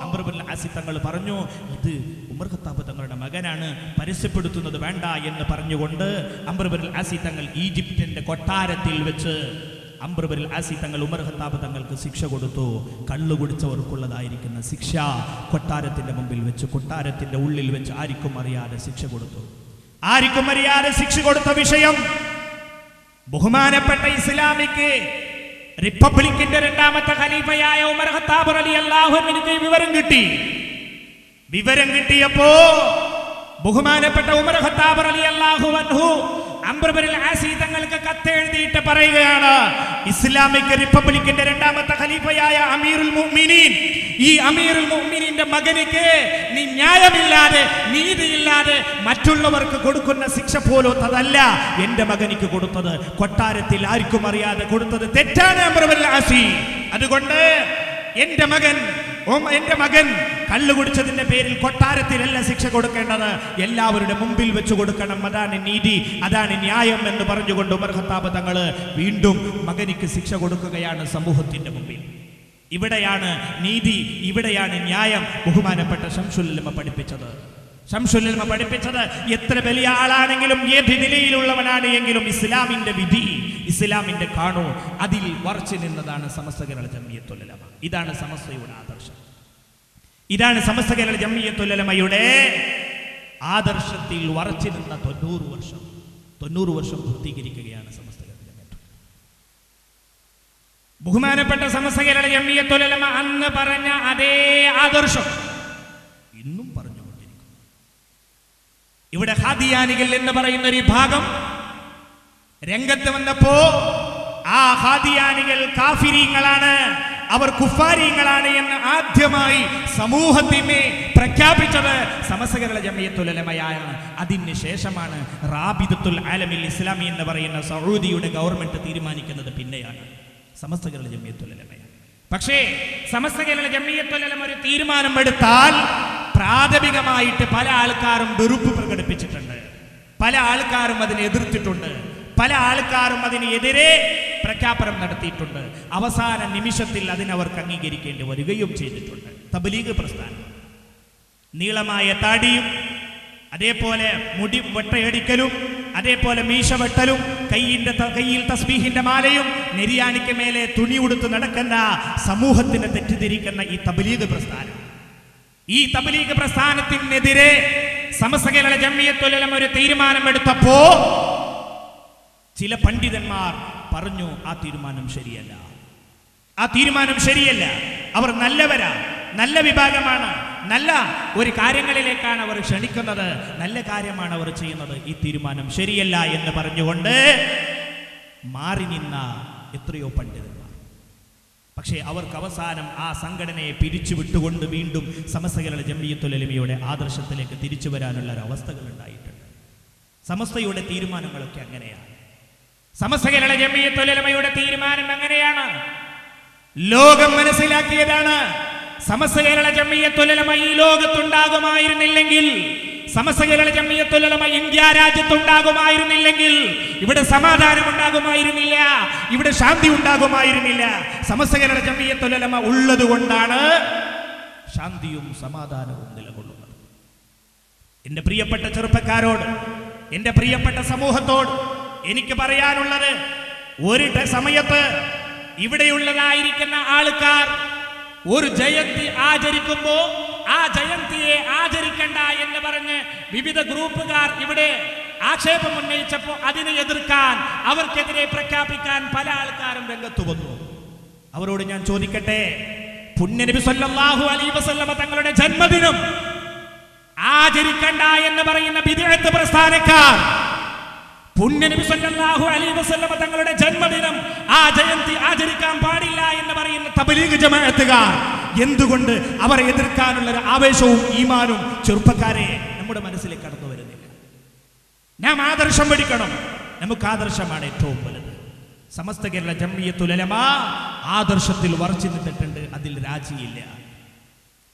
അംർ ഇബ്നുൽ ആസ് തങ്ങൾ പറഞ്ഞു, ഇത് ഉമർ ഖത്താബ് തങ്ങളുടെ മകനാണ്, പരസ്യപ്പെടുത്തുന്നത് വേണ്ട എന്ന് പറഞ്ഞുകൊണ്ട് അംർ ഇബ്നുൽ ആസ് തങ്ങൾ ഈജിപ്തിന്റെ കൊട്ടാരത്തിൽ വെച്ച് അംർ ഇബ്നുൽ ആസ് തങ്ങൾ ഉമർ ഖത്താബ് തങ്ങൾക്ക് ശിക്ഷ കൊടുത്തു. കള്ളു കുടിച്ചവർക്കുള്ളതായിരിക്കുന്ന ശിക്ഷ കൊട്ടാരത്തിന്റെ മുമ്പിൽ വെച്ച്, കൊട്ടാരത്തിന്റെ ഉള്ളിൽ വെച്ച് ആർക്കും അറിയാതെ ശിക്ഷ കൊടുത്തു. ആർക്കും അറിയാതെ ശിക്ഷ കൊടുത്ത വിഷയം ബഹുമാനപ്പെട്ട ഇസ്ലാമിക് റിപ്പബ്ലിക്കിന്റെ രണ്ടാമത്തെ ഖലീഫയായ ഉമർ ഖത്താബ് റളിയല്ലാഹു അൻഹുവിന് വിവരം കിട്ടി. വിവരം കിട്ടിയപ്പോ ബഹുമാനപ്പെട്ട ഉമർ ഖത്താബ് റളിയല്ലാഹു അൻഹു അംർ ഇബ്നുൽ ആസ് തങ്ങൾക്ക് കത്തെഴുതിയിട്ട് പറയുകയാണ്, ഇസ്ലാമിക് റിപ്പബ്ലിക്കിന്റെ രണ്ടാമത്തെ ഖലീഫയായ അമീറുൽ മുഅ്മിനീൻ, ഈ അമീറുൽ മുഅ്മിനീന്റെ മകനിക്ക് നീ ന്യായമില്ലാതെ നീതിയില്ലാതെ മറ്റുള്ളവർക്ക് കൊടുക്കുന്ന ശിക്ഷ പോലത്തതല്ല എന്റെ മകനിക്ക് കൊടുത്തത്. കൊട്ടാരത്തിൽ ആർക്കും അറിയാതെ കൊടുത്തത് തെറ്റാണ് അംർ ഇബ്നുൽ ആസ്. അതുകൊണ്ട് എന്റെ മകൻ കള്ളു കുടിച്ചതിന്റെ പേരിൽ കൊട്ടാരത്തിലല്ല ശിക്ഷ കൊടുക്കേണ്ടത്, എല്ലാവരുടെ മുമ്പിൽ വെച്ച് കൊടുക്കണം. അതാണ് നീതി, അതാണ് ന്യായം എന്ന് പറഞ്ഞുകൊണ്ട് ഉമർ ഖത്താബ് തങ്ങള് വീണ്ടും മകനിക്ക് ശിക്ഷ കൊടുക്കുകയാണ് സമൂഹത്തിന്റെ മുമ്പിൽ. ഇവിടെയാണ് നീതി, ഇവിടെയാണ് ന്യായം ബഹുമാനപ്പെട്ട ശംസുൽ ഉലമ പഠിപ്പിച്ചത്. ശംസുൽ ഉലമ പഠിപ്പിച്ചത് എത്ര വലിയ ആളാണെങ്കിലും ഏത് നിലയിലുള്ളവനാണ് എങ്കിലും ഇസ്ലാമിന്റെ വിധി, ഇസ്ലാമിന്റെ കാണു, അതിൽ ഉറച്ചു നിന്നതാണ് സമസ്ത കേരള ജംഇയ്യത്തുൽ ഉലമ. ഇതാണ് സമസ്തയുടെ ആദർശം. ഇതാണ് സമസ്ത കേരള ജംഇയ്യത്തുൽ ഉലമയുടെ ആദർശത്തിൽ ഉറച്ചു നിന്ന 90 വർഷം പൂർത്തീകരിക്കുകയാണ് സമസ്ത കേരള ജംഇയ്യത്തുൽ ഉലമ. ബഹുമാനപ്പെട്ട സമസ്ത കേരള ജംഇയ്യത്തുൽ ഉലമ അന്ന് പറഞ്ഞ അതേ ആദർശം ഇന്നും പറഞ്ഞുകൊണ്ടിരിക്കുന്നു. ഇവിടെ ഖാദിയാനികൾ എന്ന് പറയുന്ന ഒരു ഭാഗം രംഗത്ത് വന്നപ്പോ ആ ഖാദിയാനികൾ കാഫിരീങ്ങളാണ്, അവർ കുഫാരീങ്ങളാണ് എന്ന് ആദ്യമായി സമൂഹത്തിന് പ്രഖ്യാപിച്ചത് സമസ്ത കേരള ജംഇയ്യത്തുൽ ഉലമയാണ്. അതിന് ശേഷമാണ് റാബിതത്തുൽ ആലമിൽ ഇസ്ലാമി എന്ന് പറയുന്ന സൗദിയുടെ ഗവൺമെന്റ് തീരുമാനിക്കുന്നത് പിന്നെയാണ് സമസ്ത കേരള ജംഇയ്യത്തുൽ ഉലമയാണ്. പക്ഷേ സമസ്ത കേരള ജംഇയ്യത്തുൽ ഉലമ ഒരു തീരുമാനം എടുത്താൽ പ്രാഥമികമായിട്ട് പല ആൾക്കാരും വെറുപ്പ് പ്രകടിപ്പിച്ചിട്ടുണ്ട്, പല ആൾക്കാരും അതിനെ എതിർത്തിട്ടുണ്ട്, പല ആൾക്കാരും അതിനെതിരെ പ്രഖ്യാപനം നടത്തിയിട്ടുണ്ട്. അവസാന നിമിഷത്തിൽ അതിനവർക്ക് അംഗീകരിക്കേണ്ടി വരികയും ചെയ്തിട്ടുണ്ട്. തബ്ലീഗ് പ്രസ്ഥാനം നീളമായ താടിയും അതേപോലെ മുടി വെട്ടയടിക്കലും അതേപോലെ മീശ വെട്ടലും കയ്യിൽ തസ്ബീഹിന്റെ മാലയും നെരിയാണിക്ക് മേലെ തുണി ഉടുത്ത് നടക്കുന്ന സമൂഹത്തിനെ തെറ്റിദ്ധരിക്കുന്ന ഈ തബ്ലീഗ് പ്രസ്ഥാനം, ഈ തബ്ലീഗ് പ്രസ്ഥാനത്തിനെതിരെ സമസ്ത കേരള ജംഇയ്യത്തുൽ ഉലമ ഒരു തീരുമാനമെടുത്തപ്പോ ചില പണ്ഡിതന്മാർ പറഞ്ഞു ആ തീരുമാനം ശരിയല്ല, ആ തീരുമാനം ശരിയല്ല, അവർ നല്ലവരാ, നല്ല വിഭാഗമാണ്, നല്ല ഒരു കാര്യങ്ങളിലേക്കാണ് അവർ ക്ഷണിക്കുന്നത്, നല്ല കാര്യമാണ് അവർ ചെയ്യുന്നത്, ഈ തീരുമാനം ശരിയല്ല എന്ന് പറഞ്ഞുകൊണ്ട് മാറി നിന്ന എത്രയോ പണ്ഡിതന്മാർ. പക്ഷേ അവർക്ക് അവസാനം ആ സംഘടനയെ പിരിച്ചുവിട്ടുകൊണ്ട് വീണ്ടും സമസ്ത കേരള ജംഇയ്യത്തുൽ ഉലമയുടെ ആദർശത്തിലേക്ക് തിരിച്ചു വരാനുള്ള ഒരു അവസ്ഥകൾ ഉണ്ടായിട്ടുണ്ട്. സമസ്തയുടെ തീരുമാനങ്ങളൊക്കെ അങ്ങനെയാണ്. സമസ്ത കേരള ജംഇയ്യത്തുൽ ഉലമയുടെ തീരുമാനം അങ്ങനെയാണ്, ലോകം മനസ്സിലാക്കിയതാണ്. സമസ്ത കേരള ജംഇയ്യത്തുൽ ഉലമ ഈ ലോകത്തുണ്ടാകുമായിരുന്നില്ലെങ്കിൽ, സമസ്ത കേരള ജംഇയ്യത്തുൽ ഉലമ ഇന്ത്യ രാജ്യത്തുണ്ടാകുമായിരുന്നില്ലെങ്കിൽ ഇവിടെ സമാധാനം ഉണ്ടാകുമായിരുന്നില്ല, ഇവിടെ ശാന്തി ഉണ്ടാകുമായിരുന്നില്ല. സമസ്ത കേരള ജംഇയ്യത്തുൽ ഉലമ ഉള്ളത് കൊണ്ടാണ് ശാന്തിയും സമാധാനവും നിലകൊള്ളുന്നത്. എൻ്റെ പ്രിയപ്പെട്ട ചെറുപ്പക്കാരോട്, എൻ്റെ പ്രിയപ്പെട്ട സമൂഹത്തോട് എനിക്ക് പറയാനുള്ളത്, ഒരു സമയത്ത് ഇവിടെയുള്ളതായിരിക്കുന്ന ആൾക്കാർ ഒരു ജയന്തി ആചരിക്കുമ്പോ ആ ജയന്തിയെ ആചരിക്കണ്ട എന്ന് പറഞ്ഞ് വിവിധ ഗ്രൂപ്പുകാർ ഇവിടെ ആക്ഷേപം ഉന്നയിച്ചപ്പോൾ അതിനെ എതിർക്കാൻ, അവർക്കെതിരെ പ്രഖ്യാപിക്കാൻ പല ആൾക്കാരും രംഗത്തു വന്നു. അവരോട് ഞാൻ ചോദിക്കട്ടെ, പുണ്യനബി സല്ലല്ലാഹു അലൈഹി വസല്ലമ തങ്ങളുടെ ജന്മദിനം ആചരിക്കണ്ട എന്ന് പറയുന്ന ബിദ്അത്ത് പ്രസ്ഥാനക്കാർ, പുണ്യനബി സല്ലല്ലാഹു അലൈഹി വസല്ലമ തങ്ങളുടെ ജന്മദിനം ആ ജയന്തി ആചരിക്കാൻ പാടില്ല എന്ന് പറയുന്ന തബ്ലീഗ് ജമാഅത്തുകാർ, എന്തുകൊണ്ട് അവരെ എതിർക്കാനുള്ള ഒരു ആവേശവും ഈമാനും ചെറുപ്പക്കാരെ നമ്മുടെ മനസ്സിലേക്ക് കടന്നു വരുന്നില്ല? നാം ആദർശം പഠിക്കണം. നമുക്ക് ആദർശമാണ് ഏറ്റവും വലുത്. സമസ്ത കേരള ജംഇയ്യത്തുൽ ഉലമ ആദർശത്തിൽ ഉറച്ചു നിന്നിട്ടുണ്ട്, അതിൽ രാജിയില്ല,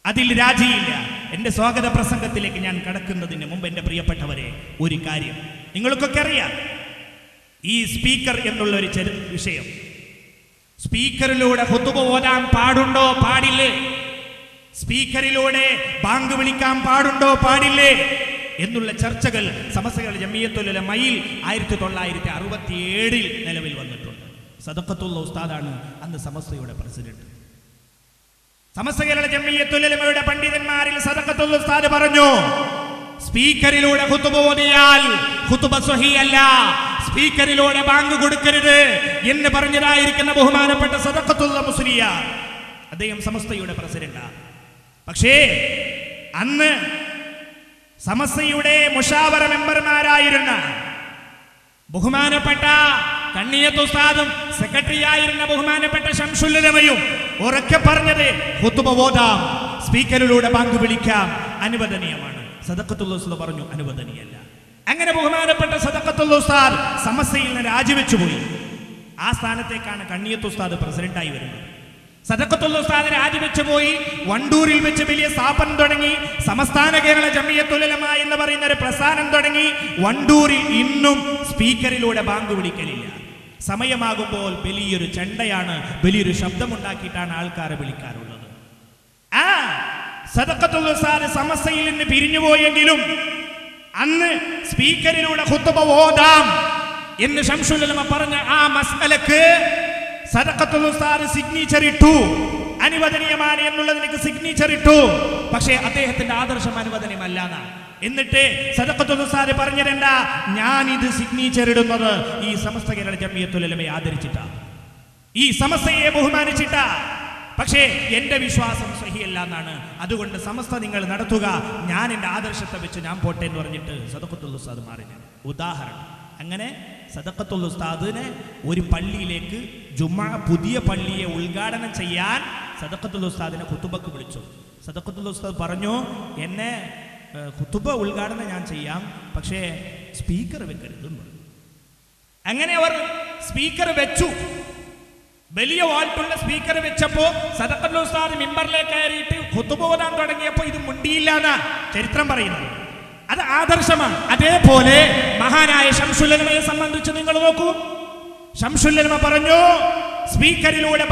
അതിൽ രാജിയില്ല. എൻ്റെ സ്വാഗത പ്രസംഗത്തിലേക്ക് ഞാൻ കടക്കുന്നതിന് മുമ്പ് എൻ്റെ പ്രിയപ്പെട്ടവരെ ഒരു കാര്യം നിങ്ങൾക്കൊക്കെ അറിയാം. ഈ സ്പീക്കർ എന്നുള്ള ഒരു വിഷയം, സ്പീക്കറിലൂടെ ഖുതുബ ഓതാൻ പാടുണ്ടോ പാടില്ലേ, സ്പീക്കറിലൂടെ ബാങ്ക് വിളിക്കാൻ പാടുണ്ടോ പാടില്ലേ എന്നുള്ള ചർച്ചകൾ സമസ്തകളുടെ ജമിയത്തുൽ ഉലമയിൽ 1967 നിലവിൽ വന്നിട്ടുണ്ട്. സദഖത്തുള്ള ഉസ്താദാണ് അന്ന് സമസ്തയുടെ പ്രസിഡന്റ്. സമസ്തകളുടെ ജമിയത്തുൽ ഉലമയുടെ പണ്ഡിതന്മാരിൽ സദഖത്തുൽ ഉസ്താദ് പറഞ്ഞു, സ്പീക്കറിലൂടെ ഖുതുബ ഓതിയാൽ ഖുതുബ സ്വഹീഹല്ല, സ്പീക്കറിലൂടെ ബാങ്ക് കൊടുക്കരുത് എന്ന് പറഞ്ഞതായിരിക്കുന്ന ബഹുമാനപ്പെട്ട സദഖത്തുള്ള മുസ്ലിയാർ, അദ്ദേഹം സമസ്തയുടെ പ്രസിഡന്റാണ്. പക്ഷേ അന്ന് സമസ്തയുടെ മുഷാവറ മെമ്പർമാരായിരുന്ന ബഹുമാനപ്പെട്ട കണ്ണിയത്ത് ഉസ്താദും സെക്രട്ടറി ആയിരുന്ന ബഹുമാനപ്പെട്ട ശംസുൽ ഉലമയും ഉറക്കെ പറഞ്ഞത് ഖുതുബ ഓതാം, സ്പീക്കറിലൂടെ ബാങ്ക് വിളിക്കാം, അനുവദനീയമാണ്. സദഖത്തുൽ ഉസ്താദ് പറഞ്ഞു അനുവദനീയമല്ല. അങ്ങനെ ബഹുമാനപ്പെട്ട സദഖത്തുൽ ഉസ്താദ് സമസ്തയിൽ നിന്ന് രാജിവെച്ചു പോയി. ആ സ്ഥാനത്തേക്കാണ് കണ്ണിയത്ത് ഉസ്താദ് പ്രസിഡന്റായി വരുന്നത്. സദഖത്തുൽ ഉസ്താദ് രാജിവെച്ചു പോയി. വണ്ടൂരിൽ വെച്ച് വലിയ സ്ഥാപനം തുടങ്ങി, സമസ്ഥാന കേരള ജമിയത്തുൽ ഉലമ എന്ന് പറയുന്ന ഒരു പ്രസ്ഥാനം തുടങ്ങി. വണ്ടൂരിൽ ഇന്നും സ്പീക്കറിലൂടെ ബാങ്ക് വിളിക്കലില്ല. സമയമാകുമ്പോൾ വലിയൊരു ചെണ്ടയാണ്, വലിയൊരു ശബ്ദമുണ്ടാക്കിയിട്ടാണ് ആൾക്കാരെ വിളിക്കാറുള്ളത്. ആ സദഖത്തുൽ ഉസ്താദ് സമസ്തയിൽ നിന്ന് പിരിഞ്ഞുപോയെങ്കിലും അന്ന് സ്പീക്കറിലൂടെ ഖുതുബ ഓതാം എന്ന് ശംസുൽ ഉലമ പറഞ്ഞ ആ മസ്അലക്ക് സദഖത്തുൽ ഉസ്താദ് സിഗ്നേച്ചർ ഇട്ടു, അനുവദനീയമാണ് എന്നുള്ളതിന് സിഗ്നേച്ചർ ഇട്ടു. പക്ഷേ അദ്ദേഹത്തിന്റെ ആദർശം അനുവദനീയമല്ല. എന്നിട്ട് സദഖത്തുൽ ഉസ്താദ് പറഞ്ഞിരണ്ട, ഞാൻ ഇത് സിഗ്നേച്ചർ ഇടുന്നത് ഈ സമസ്ത കേരള ജമിയത്തുൽ ഉലമയെ ആദരിച്ചിട്ടാണ്, ഈ സമസ്തയെ ബഹുമാനിച്ചിട്ടാ. പക്ഷേ എന്റെ വിശ്വാസം സഹിയല്ല എന്നാണ്. അതുകൊണ്ട് സമസ്ത നിങ്ങൾ നടത്തുക, ഞാൻ എന്റെ ആദർശത്തെ വെച്ച് ഞാൻ പോട്ടെ എന്ന് പറഞ്ഞിട്ട് സദഖത്തുൽ ഉസ്താദ് മാറി. ഉദാഹരണം, അങ്ങനെ സദഖത്തുൽ ഉസ്താദിനെ ഒരു പള്ളിയിലേക്ക് പുതിയ പള്ളിയെ ഉദ്ഘാടനം ചെയ്യാൻ സദഖത്തുൽ ഉസ്താദിനെ ഖുതുബക്ക് വിളിച്ചു. സദഖത്തുൽ ഉസ്താദ് പറഞ്ഞു, എന്നെ ഖുതുബ ഉദ്ഘാടനം ഞാൻ ചെയ്യാം, പക്ഷേ സ്പീക്കർ വെക്കരുത്. അങ്ങനെ അവർ സ്പീക്കർ വെച്ചു. വലിയ വാൾട്ടുള്ള സ്പീക്കർ വെച്ചപ്പോ സദഖത്തുൽ ഉസ്താദ് മിമ്പറിലേക്ക് കയറിയിട്ട് ഖുതുബ ഓതാൻ തുടങ്ങിയപ്പോൾ ഇത് മുണ്ടിയില്ലാന്ന ചരിത്രം പറയുന്നത്. അത് ആദർശമാണ്. അതേപോലെ മഹാനായ ശംസുൽ ഉലമയെ സംബന്ധിച്ച് നിങ്ങൾ നോക്കൂ. ശംസുൽ ഉലമ പറഞ്ഞു, സ്പീക്കറിലൂടെ